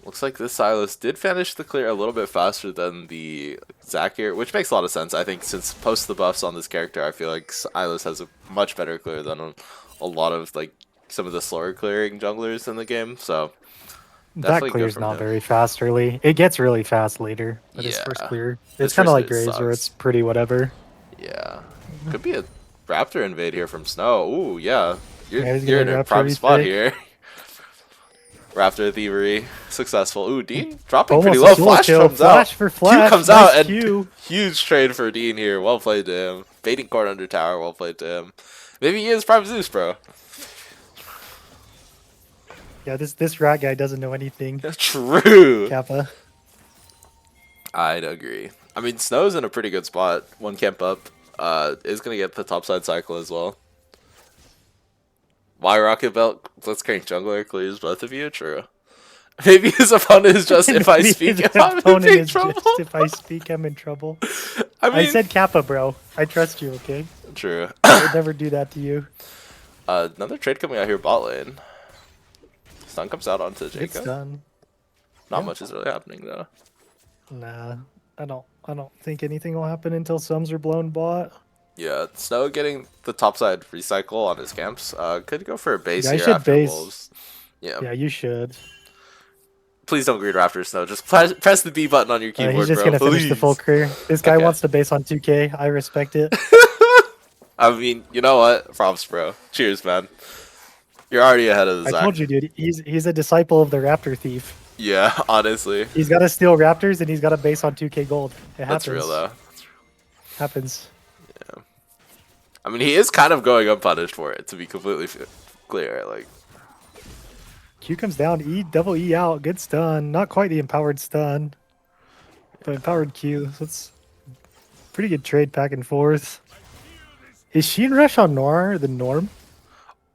Looks like this Silas did finish the clear a little bit faster than the Zac here, which makes a lot of sense. I think since post the buffs on this character, I feel like Silas has a much better clear than a lot of like some of the slower clearing junglers in the game. So
That
definitely good
clear's
from
not
him.
very fast early. It gets really fast later. But his first
Yeah.
clear.
His
It's kind of
first
like
clear
Graves, where
sucks.
it's pretty whatever.
Yeah, could be a Raptor invade here from Snow. Ooh, yeah,
Yeah, he's
you're in
gonna
a
Raptor
prime spot
retake.
here. Raptor thievery successful. Ooh, Dean dropping pretty
Almost
low.
a solo
Flash
kill.
comes
Flash
out.
for Flash.
Q comes
Nice
out and
Q.
huge trade for Dean here. Well played to him. Baiting court under tower. Well played to him. Maybe he is Prime Zeus, bro.
Yeah, this rat guy doesn't know anything.
True.
Kappa.
I'd agree. I mean, Snow's in a pretty good spot. One camp up. Is gonna get the topside cycle as well. Why Rocket Belt? Let's crank jungler clears both of you. True. Maybe his opponent is just if I
Maybe
speak,
his
if I'm in
opponent
big
is
trouble.
just, if I speak, I'm in trouble.
I mean,
I said Kappa, bro. I trust you, okay?
true.
I would never do that to you.
Another trade coming out here bot lane. Stun comes out onto
It's
Jacob.
done.
Not
Yeah.
much is really happening though.
Nah, I don't think anything will happen until sums are blown bot.
Yeah, Snow getting the topside recycle on his camps. Could go for a base
Yeah, I
here
should
after
base.
Wolves. Yeah.
Yeah, you should.
Please don't greed Raptor Snow. Just press the B button on your keyboard,
He's just
bro.
gonna finish the full
Please.
career. This guy
Okay.
wants to base on 2K. I respect it.
I mean, you know what? Props, bro. Cheers, man. You're already ahead of the
I
Zach.
told you, dude. He's a disciple of the Raptor thief.
Yeah, honestly.
He's got to steal Raptors and he's got to base on 2K gold. It happens.
That's real, though.
Happens.
I mean, he is kind of going unpunished for it, to be completely clear. Like,
Q comes down. E double E out. Good stun. Not quite the empowered stun, but empowered Q. So it's pretty good trade back and forth. Is Sheen Rush on Noir the norm?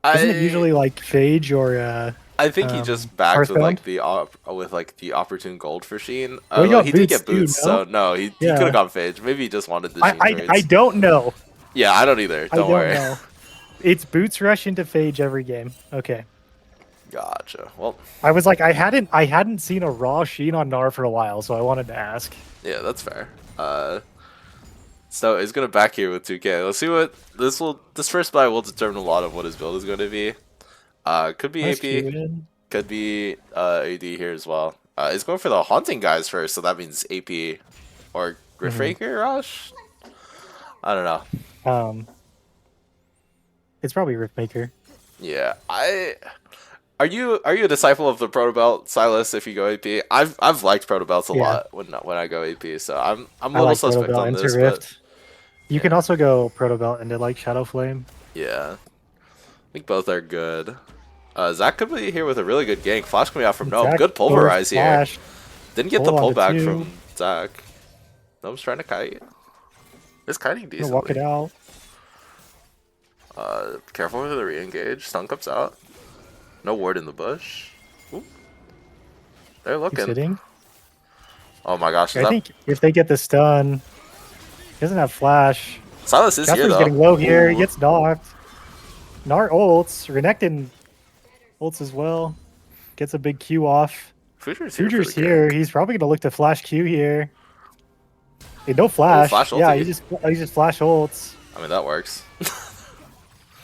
Isn't it usually like Phage or
I think he just backed with
Hearthbound?
like the opportune gold for Sheen.
Well, he got
he did
boots
get
too,
boots,
no?
so no, he
Yeah.
could have gone Phage. Maybe he just wanted the Sheen
I
trades.
don't know.
Yeah, I don't either.
I
Don't
don't
worry.
know. It's Boots Rush into Phage every game. Okay.
Gotcha. Well,
I was like, I hadn't seen a raw Sheen on Gnar for a while, so I wanted to ask.
yeah, that's fair. So he's gonna back here with 2K. Let's see what this first buy will determine a lot of what his build is going to be. Could be
Nice
AP,
Q in.
could be AD here as well. He's going for the haunting guys first, so that means AP or Griffraker Rush. I don't know.
It's probably Riftmaker.
Yeah, are you a disciple of the Protobelt, Silas? If you go AP, I've liked Protobelts a
Yeah.
lot when I go AP, so I'm a
I
little
like
suspect
Protobelt
on
into
this, but
Rift. You can also go Protobelt into like Shadow Flame.
yeah, I think both are good. Zach could be here with a really good gank. Flash coming out from Gnome.
Zach
Good pulverize
goes
here.
Flash.
Didn't get
Pull
the
on the
pullback
two.
from Zach. Gnome's trying to kite. It's kiting
Gonna
decently.
walk it out.
Careful with the re-engage. Stun comes out. No ward in the bush. Oop. They're
Keeps
looking.
hitting.
Oh my gosh. Is
I
that...
think if they get the stun, he doesn't have Flash.
Silas is here
Casper's
though.
getting low here. He
Ooh.
gets knocked. Gnar ults. Renekton ults as well. Gets a big Q off. Future's here. He's probably going to look to flash Q here. Hey, no flash.
Flash
Yeah,
ulti.
he just flash ults.
I mean, that works.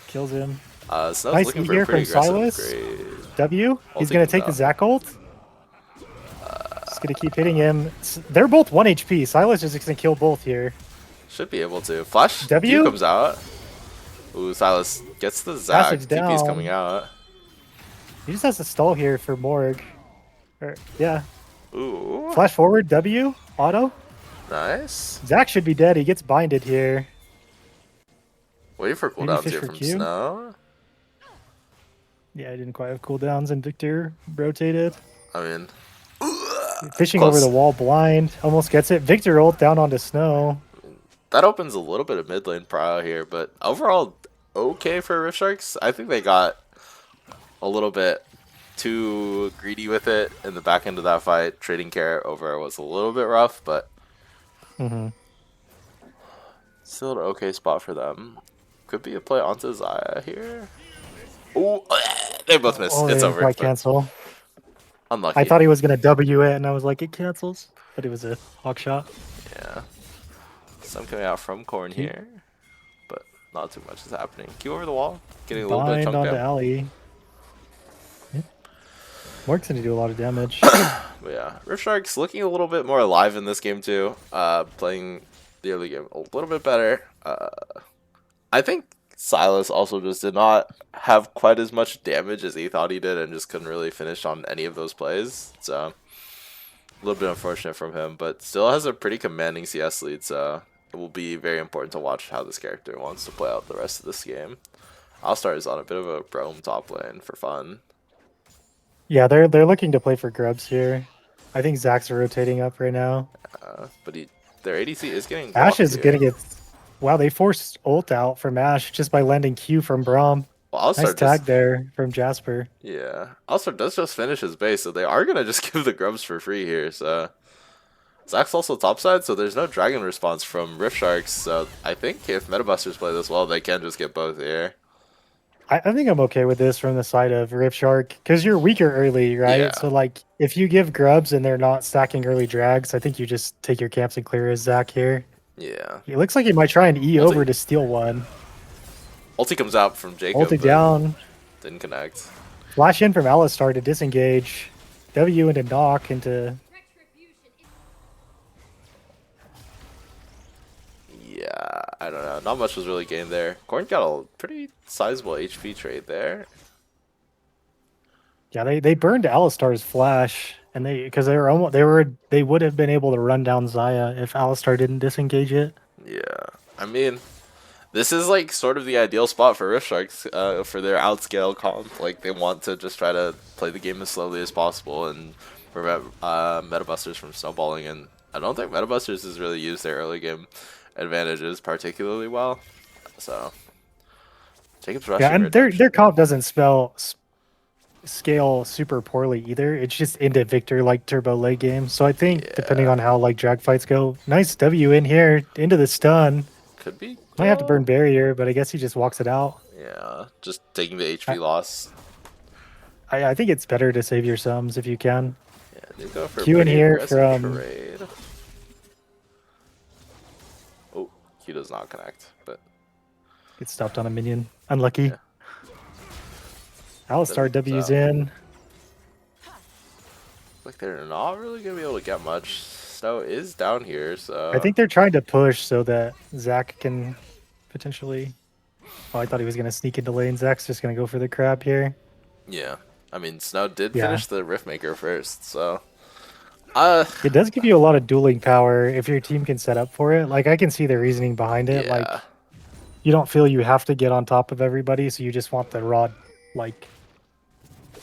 Kills him.
Snow's
Nice
looking
E
for
here
a pretty
from
aggressive
Silas.
grade.
W. He's
Ulti
going
comes
to take the
out.
Zac ult. He's going to keep hitting him. They're both 1 HP. Silas is going to kill both here.
Should be able to. Flash
W?
Q comes out. Ooh, Silas gets the Zac.
Passage
TP's
down.
coming out.
He just has to stall here for Morg. Yeah.
Ooh,
Flash forward. W. Auto.
nice.
Zac should be dead. He gets binded here.
Waiting for
Maybe
cooldowns
fish
here
for
from
Q?
Snow.
Yeah, I didn't quite have cooldowns, and Victor rotated.
I mean,
Fishing
close.
over the wall blind. Almost gets it. Victor ult down onto Snow.
that opens a little bit of mid lane prio here, but overall, okay for Rift Sharks. I think they got a little bit too greedy with it in the back end of that fight. Trading carrot over was a little bit rough, but still an okay spot for them. Could be a play onto Zaya here. Ooh, they both missed.
Oh,
It's
they
over.
might
but
cancel.
Unlucky.
I thought he was going to W it, and I was like, it cancels. But it was a hawk shot.
Yeah. Some coming out from Corn here, but not too much is happening. Q over the wall, getting a little bit of
Bind
chunk
onto
down.
Alley. Morg's going to do a lot of damage.
But yeah, Rift Sharks looking a little bit more alive in this game too. Playing the early game a little bit better. I think Silas also just did not have quite as much damage as he thought he did, and just couldn't really finish on any of those plays. So a little bit unfortunate from him, but still has a pretty commanding CS lead. So it will be very important to watch how this character wants to play out the rest of this game. All-Star is on a bit of a Brome top lane for fun.
Yeah, they're looking to play for grubs here. I think Zac's rotating up right now.
But their ADC is getting
Ash
blocked
is
here.
going to get... Wow, they forced ult out from Ash just by landing Q from Braum.
Well, All-Star
Nice tag there from Jasper.
Yeah, All-Star does just finish his base, so they are gonna just give the grubs for free here. So Zac's also topside, so there's no dragon response from Rift Sharks. So I think if Metabusters play this well, they can just get both here.
I think I'm okay with this from the side of Rift Shark because you're weaker early, right?
Yeah.
So like if you give grubs and they're not stacking early drags, I think you just take your camps and clear as Zac here.
Yeah,
He looks like he might try and E
Ulti.
over to steal one.
ulti comes out from Jacob.
Ulti
but
down.
didn't connect.
Flash in from Alistar to disengage. W into knock into...
Yeah, I don't know. Not much was really gained there. Corn got a pretty sizable HP trade there.
Yeah, they burned Alistar's flash, and because they would have been able to run down Zaya if Alistar didn't disengage it.
Yeah, I mean, this is like sort of the ideal spot for Rift Sharks for their outscale comp. Like they want to just try to play the game as slowly as possible and prevent Metabusters from snowballing. And I don't think Metabusters has really used their early game advantages particularly well. So Jacob's rushing.
Yeah, and their comp doesn't scale super poorly either. It's just into Victor like turbo late game. So I think depending on how like drag fights go, nice W in here into the stun.
Could be.
Might have to burn barrier, but I guess he just walks it out.
Yeah, just taking the HP loss.
I think it's better to save your sums if you can.
Yeah, they go for a
Q in
pretty
here
aggressive
from-
trade. Oh, Q does not connect, but
Gets stopped on a minion. Unlucky.
Yeah.
Alistar W's in.
like they're not really gonna be able to get much. Snow is down here, so
I think they're trying to push so that Zac can potentially... Oh, I thought he was going to sneak into lane. Zac's just going to go for the crab here.
yeah. I mean, Snow did
Yeah.
finish the Riftmaker first, so
It does give you a lot of dueling power if your team can set up for it. Like, I can see the reasoning behind it.
yeah,
Like, you don't feel you have to get on top of everybody, so you just want the raw, like,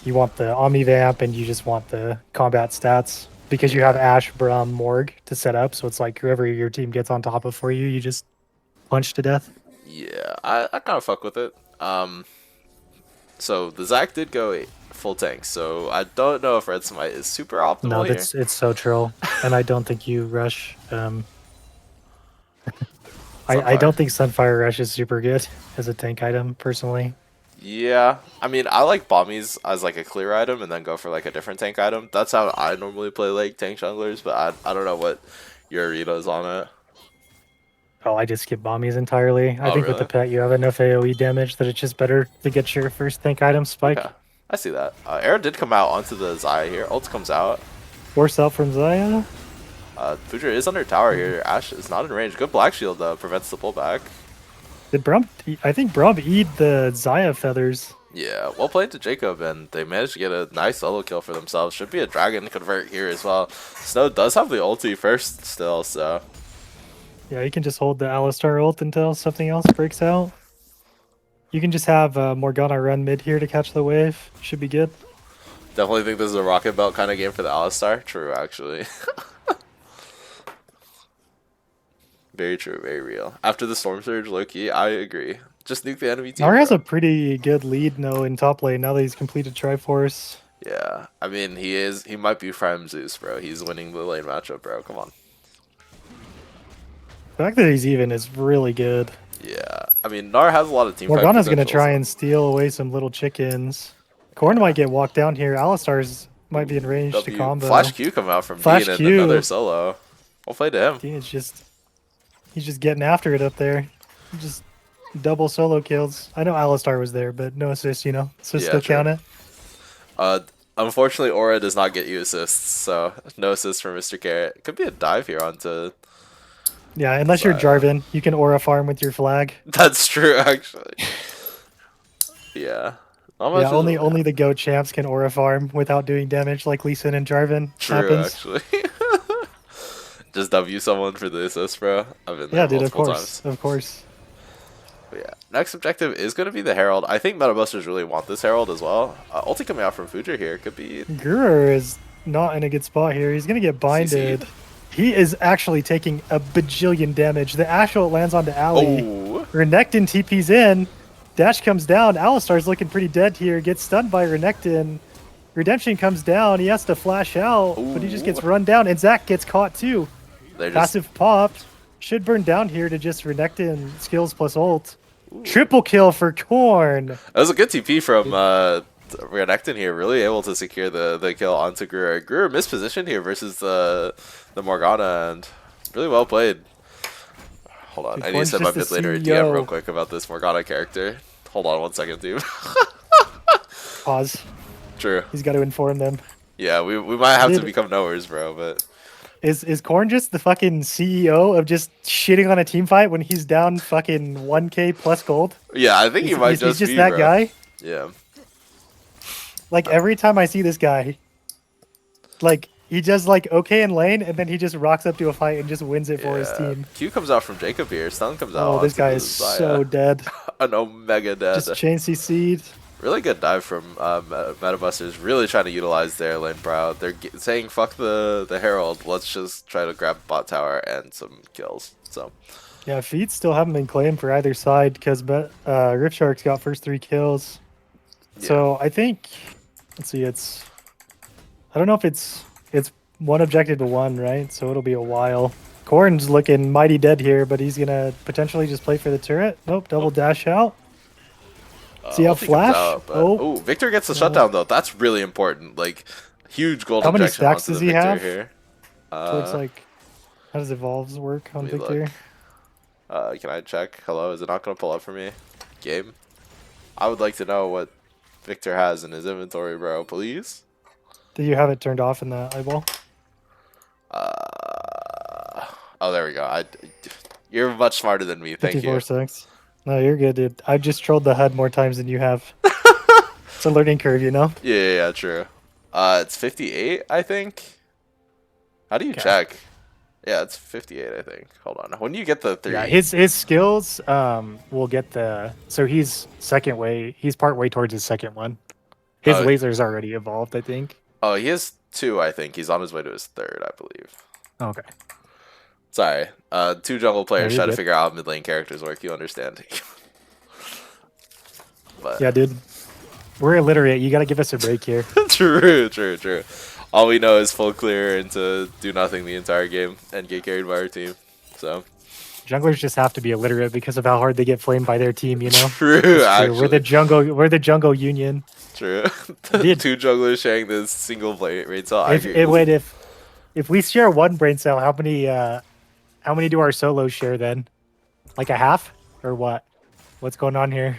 you want the Omni Vamp and you just want the combat stats because you have Ash, Braum, Morg to set up. So it's like whoever your team gets on top of for you, you just punch to death.
yeah. I kind of fuck with it. So the Zac did go full tank, so I don't know if Red Smite is super optimal
No,
here.
it's so troll, and I don't think you rush. I don't think Sunfire Rush is super good as a tank item, personally.
Yeah, I mean, I like bombies as like a clear item and then go for like a different tank item. That's how I normally play like tank junglers, but I don't know what your read is on it.
Oh, I just skip bombies entirely. I
Oh,
think with the
really?
pet, you have enough AoE damage that it's just better to get your first tank item
Okay,
spike.
I see that. Era did come out onto the Zaya here. Ult comes out.
Force out from Zaya.
Future is under tower here. Ashe is not in range. Good black shield though, prevents the pullback.
Did Brum? I think Brum eat the Zaya feathers.
Yeah, well played to Jacob, and they managed to get a nice solo kill for themselves. Should be a dragon convert here as well. Snow does have the ulti first still, so
Yeah, you can just hold the Alistar ult until something else breaks out. You can just have Morgana run mid here to catch the wave. Should be good.
definitely think this is a rocket belt kind of game for the Alistar. True, actually. Very true, very real. After the Storm Surge, Loki, I agree. Just nuke the enemy team.
Nar has
bro.
a pretty good lead now in top lane now that he's completed Triforce.
Yeah, I mean, he might be Prime Zeus, bro. He's winning the lane matchup, bro. Come on.
The fact that he's even is really good.
Yeah, I mean, Nar has a lot of team fight
Morgana's gonna
potential,
try
so-
and steal away some little chickens. Corn might get walked down here. Alistar's might be in range to
W.
combo.
Flash Q come out from
Flash
Dean and
Q.
another solo. Well played to him.
Dean is just he's just getting after it up there. Just double solo kills. I know Alistar was there, but no assist, you know. So
Yeah,
still
true.
count it.
Unfortunately, Aura does not get you assists, so no assist for Mr. Carrot. Could be a dive here onto.
Yeah, unless you're Jarvan, you can aura farm with your flag.
That's true, actually. Yeah. Not much
Yeah,
is-
only the GOAT champs can aura farm without doing damage like Lee Sin and Jarvan.
True,
happens.
actually. Just W someone for the assist, bro. I've been there
Yeah, dude, of
multiple
course.
times.
Of course.
But yeah, next objective is going to be the Herald. I think Meta Busters really want this Herald as well. Ulti coming out from Future here could be.
Gurur is not in a good spot here. He's gonna get binded. He is actually taking a bajillion damage. The Ashe ult lands onto Ali.
Oh,
Renekton TP's in. Dash comes down. Alistar's looking pretty dead here. Gets stunned by Renekton. Redemption comes down. He has to flash out, but he just gets
Ooh.
run down. And Zac gets caught too.
they're just.
Passive popped. Should burn down here to just Renekton skills plus ult. Triple kill for Korn.
That was a good TP from Renekton here. Really able to secure the kill onto Gruer. Gruer mispositioned here versus the Morgana, and really well played. Hold on,
Dude,
I need to
Korn's
send my
just
mid
a
laner
CEO.
DM real quick about this Morgana character. Hold on 1 second, team.
Pause.
True.
He's got to inform them.
Yeah, we might have to
Dude.
become knowers, bro, but
Is Korn just the fucking CEO of just shitting on a team fight when he's down fucking 1k plus gold?
yeah, I think he might
He's
just
just
be,
that
bro.
guy.
Yeah.
Like every time I see this guy, like he does like okay in lane, and then he just rocks up to a fight and just wins it for his
Yeah.
team.
Q comes out from Jacob here. Stun comes out.
Oh, this
onto
guy
the
is
Zaya.
so dead.
An Omega dead.
Just chain CC'd.
Really good dive from Metabusters. Really trying to utilize their lane proud. They're saying fuck the Herald. Let's just try to grab bot tower and some kills. So
Yeah, feats still haven't been claimed for either side because Rift Shark's got first 3 kills. So I think, let's see, I don't know if it's one objective to one, right? So it'll be a while. Corn's looking mighty dead here, but he's gonna potentially just play for the turret. Nope, double dash out. See how
ulti comes
flash?
out, but-
Oh.
Ooh, Victor gets the shutdown though. That's really important. Like huge gold
How many
injection
stacks
onto
does
the
he
Victor
have?
here.
Looks like, how does evolves work on
let me
Victor?
look. Can I check? Hello, is it not gonna pull up for me? Game. I would like to know what Victor has in his inventory, bro. Please.
Do you have it turned off in the eyeball?
Oh, there we go. You're much smarter than me. Thank
54
you.
seconds. No, you're good, dude. I've just trolled the HUD more times than you have. It's a learning curve, you know?
Yeah, true. It's 58, I think. How do you
Okay.
check? Yeah, it's 58, I think. Hold on. When do you get the 3?
Yeah, his skills will get the so he's second way. He's part way towards his second one. His
Oh.
laser's already evolved, I think.
Oh, he has 2, I think. He's on his way to his 3rd, I believe.
Okay.
Sorry. 2 jungle players
you're
try to
good.
figure out how mid lane characters work. You understand. But
Yeah, dude. We're illiterate. You gotta give us a break here.
true. All we know is full clear and to do nothing the entire game and get carried by our team. So
Junglers just have to be illiterate because of how hard they get flamed by their team. You know.
True,
It's true.
actually.
We're the jungle union.
True.
Did-
Two junglers sharing this single brain cell.
If we share one brain cell, how many do our solos share then? Like a half or what? What's going on here?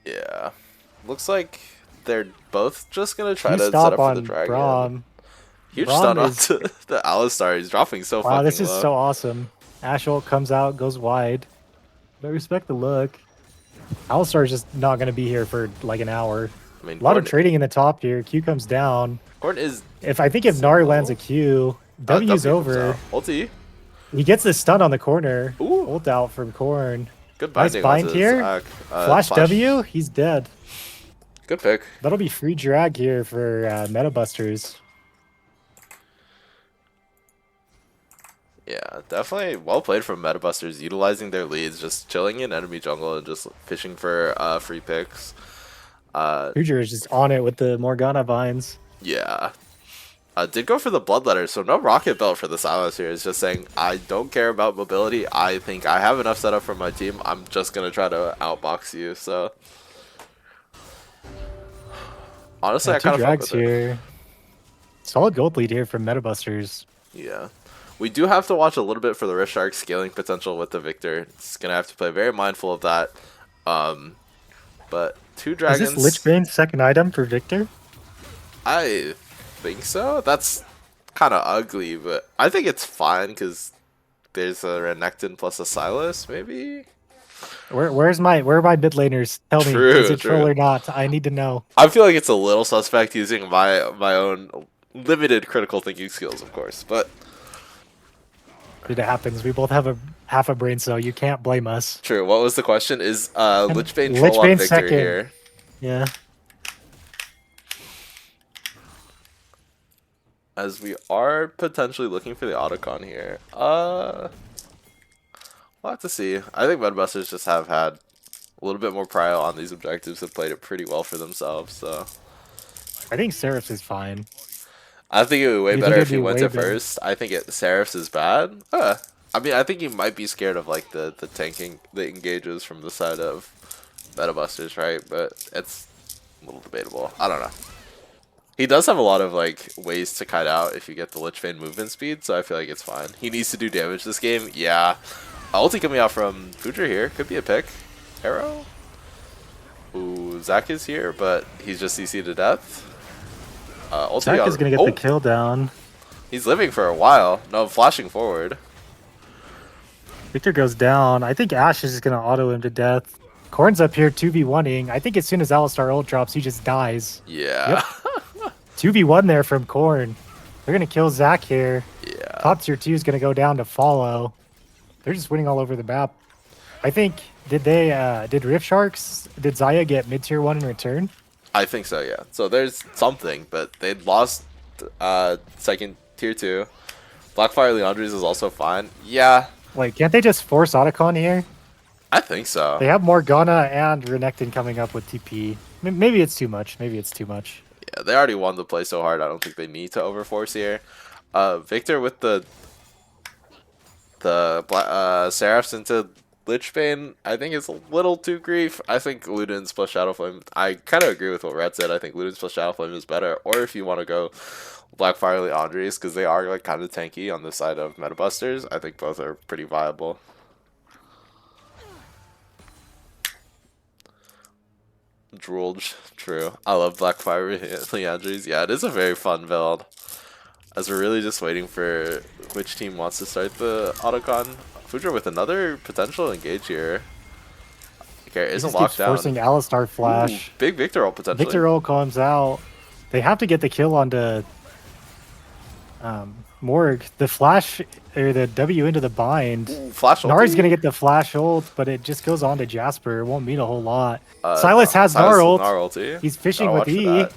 Yeah. Looks like they're both just gonna try
You
to set
stop
up for the
on
dragon.
Braum.
Huge
Braum
stun
is-
onto the Alistar. He's dropping so
Wow,
fucking
this is
low.
so awesome. Ash ult comes out, goes wide. But I respect the look. Alistar's just not going to be here for like an hour.
I mean,
A lot of
Gordon-
trading in the top here. Q comes down.
Gordon is
If Nari lands a Q, W's
W comes
over.
out. Ulti.
He gets the stun on the corner.
Ooh.
Ult out from Korn.
Good
Nice
binding
bind
onto
here.
Zac.
Flash W, he's dead.
Good pick.
That'll be free drag here for Meta Busters.
Yeah, definitely well played from Metabusters, utilizing their leads, just chilling in enemy jungle and just fishing for free picks.
Future is just on it with the Morgana vines.
Yeah. Did go for the Bloodletter, so no Rocket Belt for the Silas here. It's just saying, I don't care about mobility. I think I have enough set up for my team. I'm just going to try to outbox you, so... Honestly,
Yeah,
I kind
two
of fuck
drags
with it.
here. Solid gold lead here from Metabusters.
Yeah. We do have to watch a little bit for the Rift Shark scaling potential with the Victor. It's going to have to play very mindful of that. But two dragons...
Is this Lichbane's second item for Victor?
I think so. That's kind of ugly, but I think it's fine because there's a Renekton plus a Silas, maybe?
Where are my mid laners? Tell me,
True,
is it troll
true.
or not? I need to know.
I feel like it's a little suspect using my own limited critical thinking skills, of course, but
It happens. We both have half a brain cell. You can't blame us.
true. What was the question? Is Lichbane troll on
Lichbane
Victor
second.
here?
Yeah.
As we are potentially looking for the Otacon here. We'll have to see. I think Medbusters just have had a little bit more prio on these objectives and played it pretty well for themselves, so...
I think Seraphs is fine.
I think it would be way
You
better
think
if
it'd
he
be
went
way
to
better?
first. I think Seraphs is bad. I mean, I think he might be scared of like the tanking, the engages from the side of Metabusters, right? But it's a little debatable. I don't know. He does have a lot of like ways to kite out if you get the Lichbane movement speed, so I feel like it's fine. He needs to do damage this game. Yeah. Ulti coming out from Future here. Could be a pick. Arrow. Ooh, Zac is here, but he's just CC to death. Ulti
Zach
out-
is going to get
oh,
the kill down.
He's living for a while. No, flashing forward.
Victor goes down. I think Ash is just going to auto him to death. Korn's up here 2v1ing. I think as soon as Alistar ult drops, he just dies.
Yeah.
2v1 there from Korn. They're going to kill Zac here.
Yeah.
Top tier 2 is going to go down to follow. They're just winning all over the map. I think, did Rift Sharks, did Zaya get mid tier 1 in return?
I think so, yeah. So there's something, but they lost second tier 2. Blackfire Leandres is also fine. Yeah,
Like, can't they just force Otacon here?
I think so.
They have Morgana and Renekton coming up with TP. Maybe it's too much. Maybe it's too much.
Yeah, they already won the play so hard. I don't think they need to overforce here. Victor with the Seraphs into Lichbane, I think it's a little too grief. I think Ludens plus Shadowflame. I kind of agree with what Red said. I think Ludens plus Shadowflame is better. Or if you want to go Blackfire Leandres, because they are like kind of tanky on the side of Metabusters, I think both are pretty viable. Drooled, true. I love Blackfire Leandres. Yeah, it is a very fun build. As we're really just waiting for which team wants to start the Otacon. Fudra with another potential engage here. Okay,
He
isn't
just
locked
keeps
down.
forcing Alistar flash.
Ooh, big Victor ult potentially.
Victor ult comes out. They have to get the kill onto Morg. The flash or the W into the bind.
Ooh, flash ulti.
Nari's gonna get the flash ult, but it just goes on to Jasper. It won't mean a whole lot.
Uh,
Silas has
Silas
Nar ult.
Nar ulti.
He's fishing
Gotta
with
watch for
E.
that.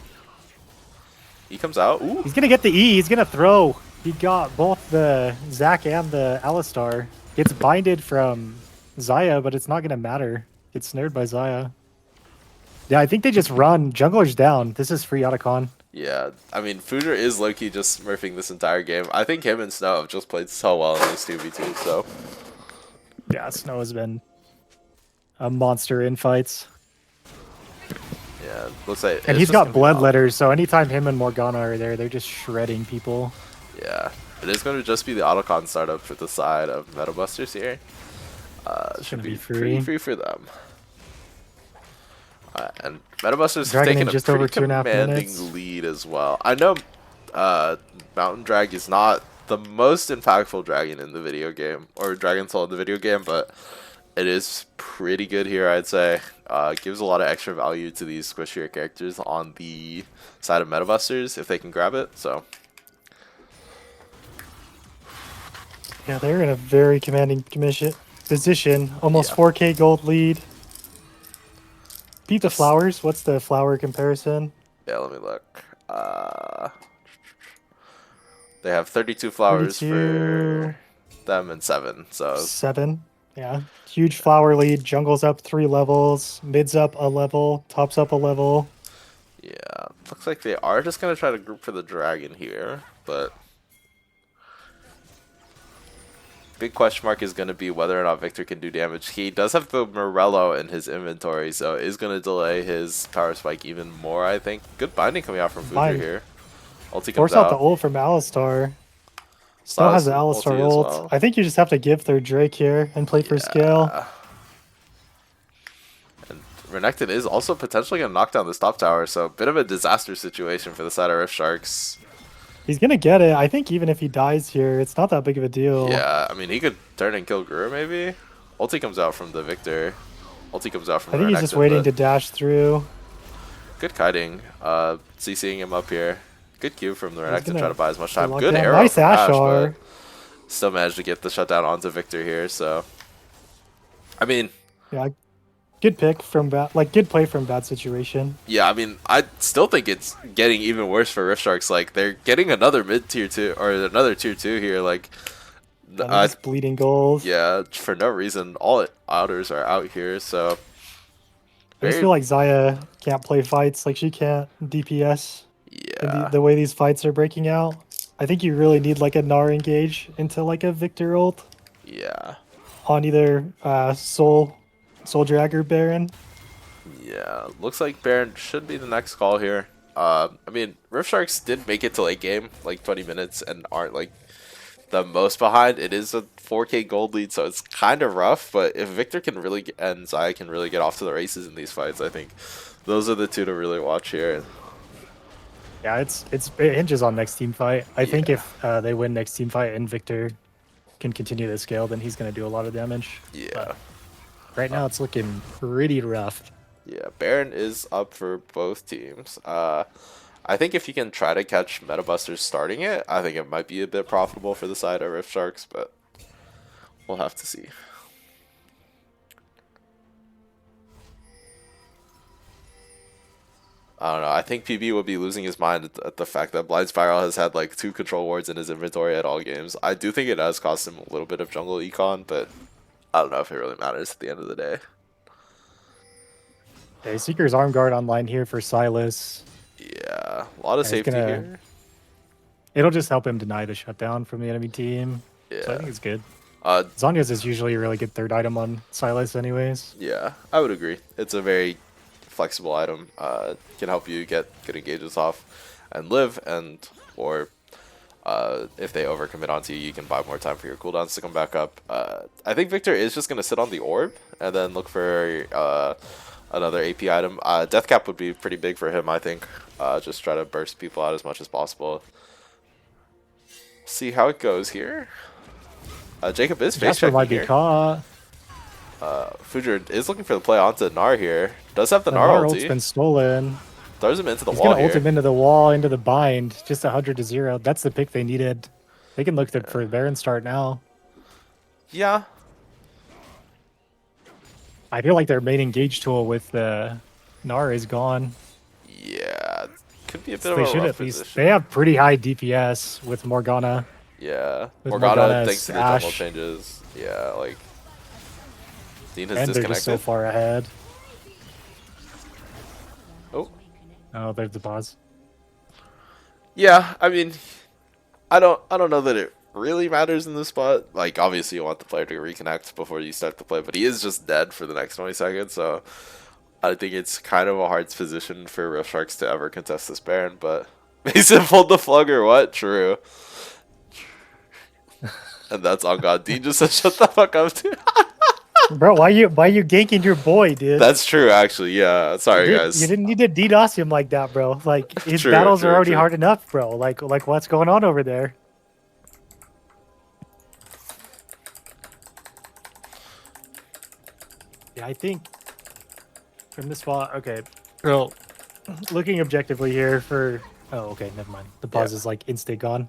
He comes out. Ooh.
He's gonna get the E. He's gonna throw. He got both the Zac and the Alistar. Gets binded from Zaya, but it's not gonna matter. Gets snared by Zaya. Yeah, I think they just run. Jungler's down. This is free Otacon.
Yeah, I mean, Future is low-key just smurfing this entire game. I think him and Snow have just played so well in this 2v2, so...
Yeah, Snow has been a monster in fights.
Yeah, looks like...
And
it's
he's
just
got
gonna be
bloodletters, so anytime him and Morgana are there, they're just shredding people.
Yeah, it is going to just be the Otacon startup for the side of Meta Busters here. Should
gonna be
pretty
free.
free for them. And Meta Busters have
Dragon
taken
in
a
just
pretty
over 2.5
commanding
minutes.
lead as well. I know Mountain Drag is not the most impactful dragon in the video game, or Dragon Soul in the video game, but it is pretty good here, I'd say. Gives a lot of extra value to these squishier characters on the side of Meta Busters if they can grab it, so...
Yeah, they're in a very commanding position. Almost
Yeah.
4K gold lead. Beat the flowers. What's the flower comparison?
Yeah, let me look. They have 32 flowers
32.
for them and 7. So
7. Yeah. Huge flower lead. Jungle's up 3 levels. Mid's up a level. Top's up a level.
yeah, looks like they are just gonna try to group for the dragon here, but big question mark is gonna be whether or not Victor can do damage. He does have the Morello in his inventory, so it is gonna delay his power spike even more, I think. Good binding coming out from Future
Bind.
here. Ulti comes
Force out the
out.
ult from Alistar. Snow has the Alistar
ulti as
ult.
well.
I think you just have to give their Drake here and play for scale.
Yeah. And Renekton is also potentially going to knock down this top tower, so a bit of a disaster situation for the side of Rift Sharks.
He's gonna get it. I think even if he dies here, it's not that big of a deal.
Yeah, I mean, he could turn and kill Guru, maybe? Ulti comes out from the Victor. Ulti comes out from
I think he's
Renekton,
just waiting
but
to dash through.
good kiting. CCing him up here. Good Q from the Renekton,
gonna
try to buy as much time.
lock
Good
down.
arrow
Nice
from Ash,
Ashar.
but still managed to get the shutdown onto Victor here, so... I mean...
Yeah, good pick from bad, like good play from bad situation.
Yeah, I mean, I still think it's getting even worse for Rift Sharks. Like, they're getting another mid-tier 2, or another tier 2 here, like...
Just bleeding goals.
yeah, for no reason. All outers are out here, so...
I just feel like Zaya can't play fights, like she can't DPS.
yeah.
The way these fights are breaking out. I think you really need like a Gnar engage into like a Victor ult
Yeah.
on either Soul Drag or Baron.
Yeah, looks like Baron should be the next call here. I mean, Rift Sharks did make it to late game, like 20 minutes, and aren't like the most behind. It is a 4K gold lead, so it's kind of rough. But if Victor can really and Zaya can really get off to the races in these fights, I think those are the two to really watch here.
Yeah, it hinges on next team fight. I think if they win next team fight and Victor can continue the scale, then he's going to do a lot of damage.
Yeah.
But right now, it's looking pretty rough.
Yeah, Baron is up for both teams. I think if you can try to catch Meta Busters starting it, I think it might be a bit profitable for the side of Rift Sharks, but we'll have to see. I don't know. I think PB would be losing his mind at the fact that Blind Spiral has had like 2 control wards in his inventory at all games. I do think it has cost him a little bit of jungle econ, but I don't know if it really matters at the end of the day.
Okay, Seeker's Arm Guard online here for Silas.
Yeah, a lot of
he's
safety
gonna-
here.
It'll just help him deny the shutdown from the enemy team.
Yeah.
So I think it's good.
Uh,
Zonya's is usually a really good third item on Silas anyways.
Yeah, I would agree. It's a very flexible item. Can help you get good engages off and live, and or if they overcommit onto you, you can buy more time for your cooldowns to come back up. I think Victor is just going to sit on the orb and then look for another AP item. Death Cap would be pretty big for him, I think. Just try to burst people out as much as possible. See how it goes here. Jacob is face
Jasper
checking
might be
here.
caught.
Fujer is looking for the play onto Gnar here. Does have the
The
Gnar
Gnar ult's
ulti.
been stolen.
Throws him into the
He's
wall
gonna ult
here.
him into the wall, into the bind. Just 100 to 0. That's the pick they needed. They can look for Baron start now.
Yeah.
I feel like their main engage tool with the Gnar is gone.
Yeah. Could be a bit
So
of
they
a
should
rough
at least.
position.
They have pretty high DPS with Morgana.
Yeah.
with
Morgana,
Morgana,
thanks to the
Ashe.
double changes. Yeah, like Dean has
And they're just
disconnected.
so far ahead. Oh, there's the pause.
Yeah, I mean, I don't know that it really matters in this spot. Like, obviously, you want the player to reconnect before you start the play, but he is just dead for the next 20 seconds, so I think it's kind of a hard position for Rift Sharks to ever contest this Baron, but Mason pulled the plug or what? True. And that's on God. Dean just said, shut the fuck up, dude.
Bro, why you ganking your boy, dude?
That's true, actually. Yeah. Sorry,
You
guys.
didn't need to DDoS him like that, bro. Like his
True,
battles are
true,
already
true.
hard enough, bro. Like what's going on over there? Yeah, I think from this spot, okay. Bro, looking objectively here for okay, never mind. The pause is like instant gone.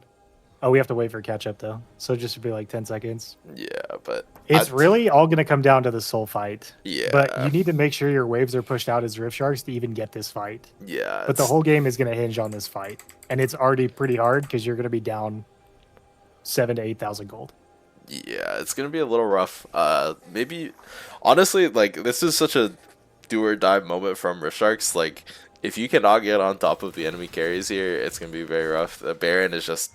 Oh, we have to wait for catch up though. So just to be like 10 seconds.
Yeah, but
It's really all gonna come down to the soul fight.
yeah,
But you need to make sure your waves are pushed out as Rift Sharks to even get this fight.
yeah.
But the whole game is gonna hinge on this fight. And it's already pretty hard because you're gonna be down 7 to 8,000 gold.
Yeah, it's gonna be a little rough. Maybe, honestly, like this is such a do or die moment from Rift Sharks. Like, if you cannot get on top of the enemy carries here, it's gonna be very rough. The Baron is just,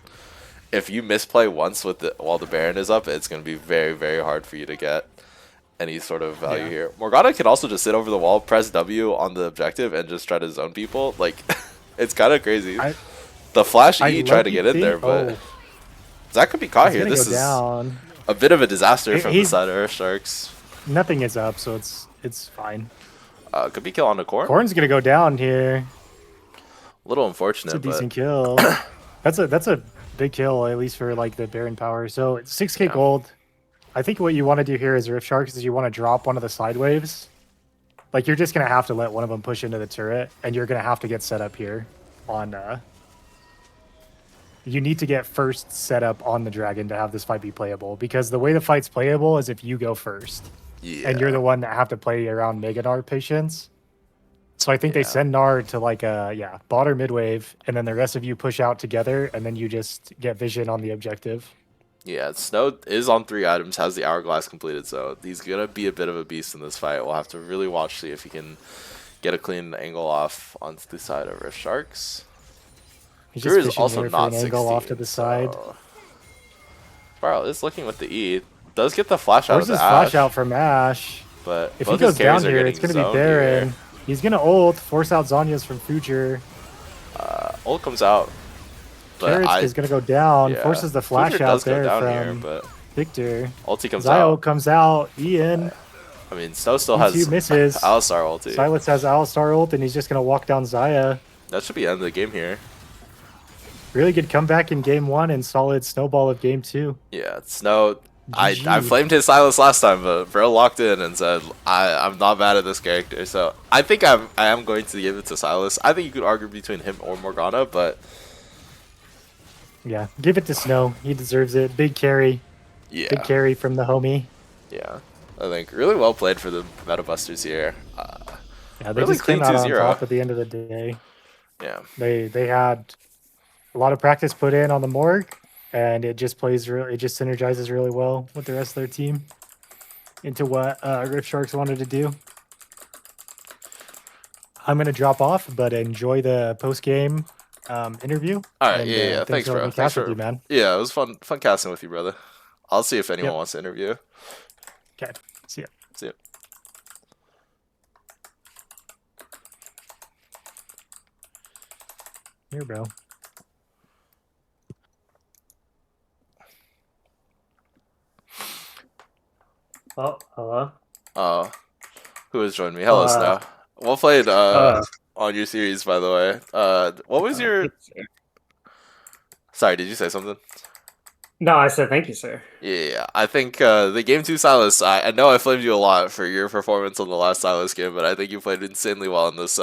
if you misplay once with the while the Baron is up, it's gonna be very, very hard for you to get any sort of value here. Morgana can also just sit over the wall, press W on the objective, and just try to zone people. Like, it's kind of crazy. The flash E tried to get in there, but Zach could be caught here. This is
down.
a bit of a disaster from the
He's-
side of Rift Sharks.
Nothing is up, so it's fine.
Could be kill on the core.
Corn's gonna go down here.
A little
It's
unfortunate,
a decent
but
kill. That's a big kill, at least for like the Baron power. So it's 6k
Yeah.
gold. I think what you want to do here as Rift Sharks is you want to drop one of the side waves. Like you're just gonna have to let one of them push into the turret, and you're gonna have to get set up here on. You need to get first set up on the dragon to have this fight be playable, because the way the fight's playable is if you go first,
yeah,
and you're the one that have to play around Mega Nard patience. So I think they
Yeah.
send Nard to like bot or mid wave, and then the rest of you push out together, and then you just get vision on the objective.
yeah. Snow is on 3 items, has the hourglass completed, so he's gonna be a bit of a beast in this fight. We'll have to really watch, see if he can get a clean angle off onto the side of Rift Sharks.
He's
Drew is
fishing
also
here for
not
an angle off to the
16,
side.
so Sparrow is looking with the E. Does get the flash out of
Forces
the
flash
Ash,
out from Ash.
but
If
both
he goes
his carries
down
are
here,
getting
it's going to be
zoned
Baron.
here.
He's going to ult, force out Zanya's from Future.
Ult comes out, but
Carrot is going to go down,
yeah.
forces the flash
Future
out
does go
there
down
from
here, but
Victor.
ulti comes
Zio
out.
comes out, Ian.
I mean, Snow still
E2
has
misses.
Alistar ulti.
Silas has Alistar ult, and he's just going to walk down Zaya.
That should be the end of the game here.
Really good comeback in game 1 and solid snowball of game 2.
Yeah, Snow. I
GG.
flamed his Silas last time, but bro locked in and said I'm not mad at this character. So I think I am going to give it to Silas. I think you could argue between him or Morgana, but
Yeah, give it to Snow. He deserves it. Big carry.
yeah,
Big carry from the homie.
yeah. I think really well played for the Meta Busters here.
Yeah, they
Really
just came
clean
out on
2-0.
top at the end of the day.
Yeah,
They had a lot of practice put in on the Morg, and it just it just synergizes really well with the rest of their team into what Rift Sharks wanted to do. I'm gonna drop off, but enjoy the post game interview.
all right,
And,
yeah. Thanks,
for
bro.
letting me
Thanks
cast with
for
you, man.
yeah. It was fun casting with you, brother. I'll see if anyone
Yep.
wants to interview.
Okay, see ya.
See ya.
Here, bro.
Oh, hello.
Who has joined me? Hello, Snow. Well played on your series, by the way. What was your? Sorry, did you say something?
No, I said thank you, sir.
Yeah, I think the game 2 Silas, I know I flamed you a lot for your performance on the last Silas game, but I think you played insanely well in this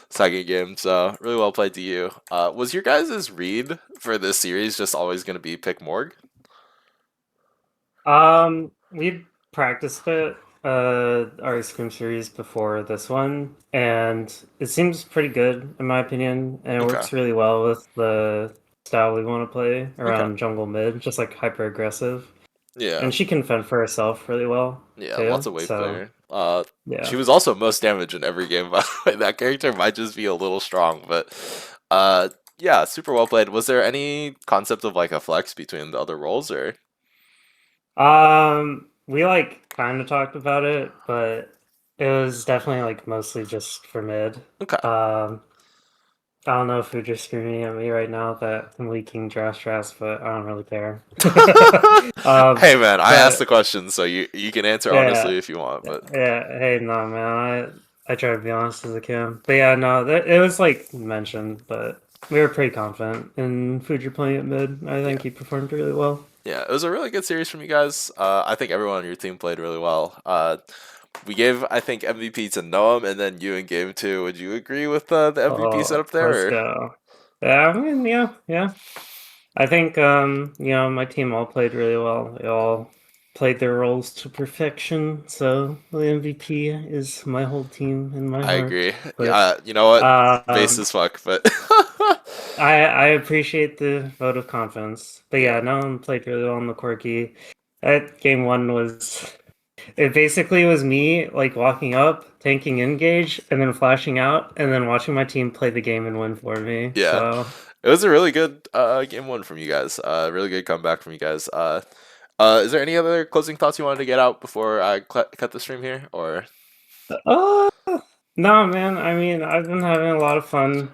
second game, so really well played to you. Was your guys' read for this series just always going to be pick Morg?
We practiced it, our Scrim series before this one, and it seems pretty good in my opinion, and it
Okay.
works really well with the style we want to play around jungle mid, just like hyper aggressive.
Yeah,
And she can fend for herself really well.
yeah,
too,
lots of wave
so
player. She
Yeah.
was also most damage in every game, by the way. That character might just be a little strong, but yeah, super well played. Was there any concept of like a flex between the other roles, or?
We like kind of talked about it, but it was definitely like mostly just for mid.
Okay.
I don't know if you're just screaming at me right now that I'm leaking draft, but I don't really care.
Hey man, I asked the
But
question, so you can answer
yeah,
honestly if you want, but
yeah. Hey, no, man. I try to be honest as I can. But yeah, no, it was like mentioned, but we were pretty confident in Fuji playing at mid. I think
yeah.
he performed really well.
Yeah, it was a really good series from you guys. I think everyone on your team played really well. We gave, I think, MVP to Noam, and then you in game two. Would you agree with the MVP
Oh,
setup
let's
there? Or?
go. Yeah, I mean, yeah. I think my team all played really well. They all played their roles to perfection. So the MVP is my whole team in my
I
heart.
agree.
But
Yeah, you know what? Base
um,
as fuck, but
I appreciate the vote of confidence. But
yeah,
yeah, no one played really well on the quirky. That game one was it basically was me like walking up, tanking engage, and then flashing out, and then watching my team play the game and win for me.
yeah.
So
It was a really good game one from you guys. Really good comeback from you guys. Is there any other closing thoughts you wanted to get out before I cut the stream here, or?
uh no man, I mean I've been having a lot of fun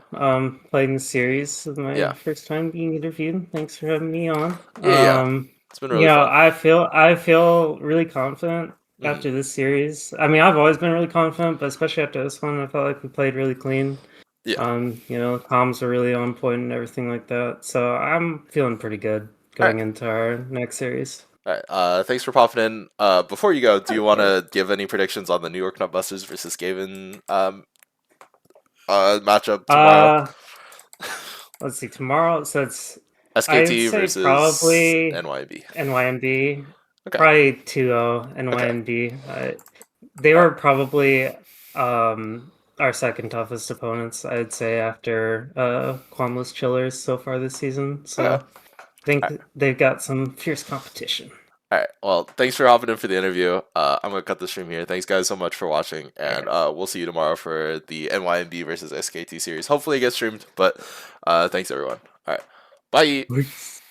playing the series. This is my
Yeah,
first time being interviewed. Thanks for having me on.
yeah. It's been really fun.
I feel really confident
Hmm.
after this series. I mean I've always been really confident, but especially after this one, I felt like we played really clean.
Yeah.
Comms are really on point and everything like that. So I'm feeling pretty good
All right.
going into our next series.
All right. Thanks for popping in. Before you go, do you want
Okay.
to give any predictions on the New York Nutbusters versus Skaven matchup tomorrow?
Uh, let's see, tomorrow. So I'd
SKT
say
versus
probably
NYB.
NYMB,
Okay.
probably 2-0
Okay.
NYMB. They
All right.
were probably our second toughest opponents, I'd say, after Quamless Chillers so far this season.
Okay.
So I
All
think
right.
they've got some fierce competition.
All right. Well, thanks for hopping in for the interview. I'm gonna cut the stream here. Thanks guys so much for watching,
All
and
right.
we'll see you tomorrow for the NYMB versus SKT series. Hopefully it gets streamed, but thanks everyone. All right. Bye.
Peace.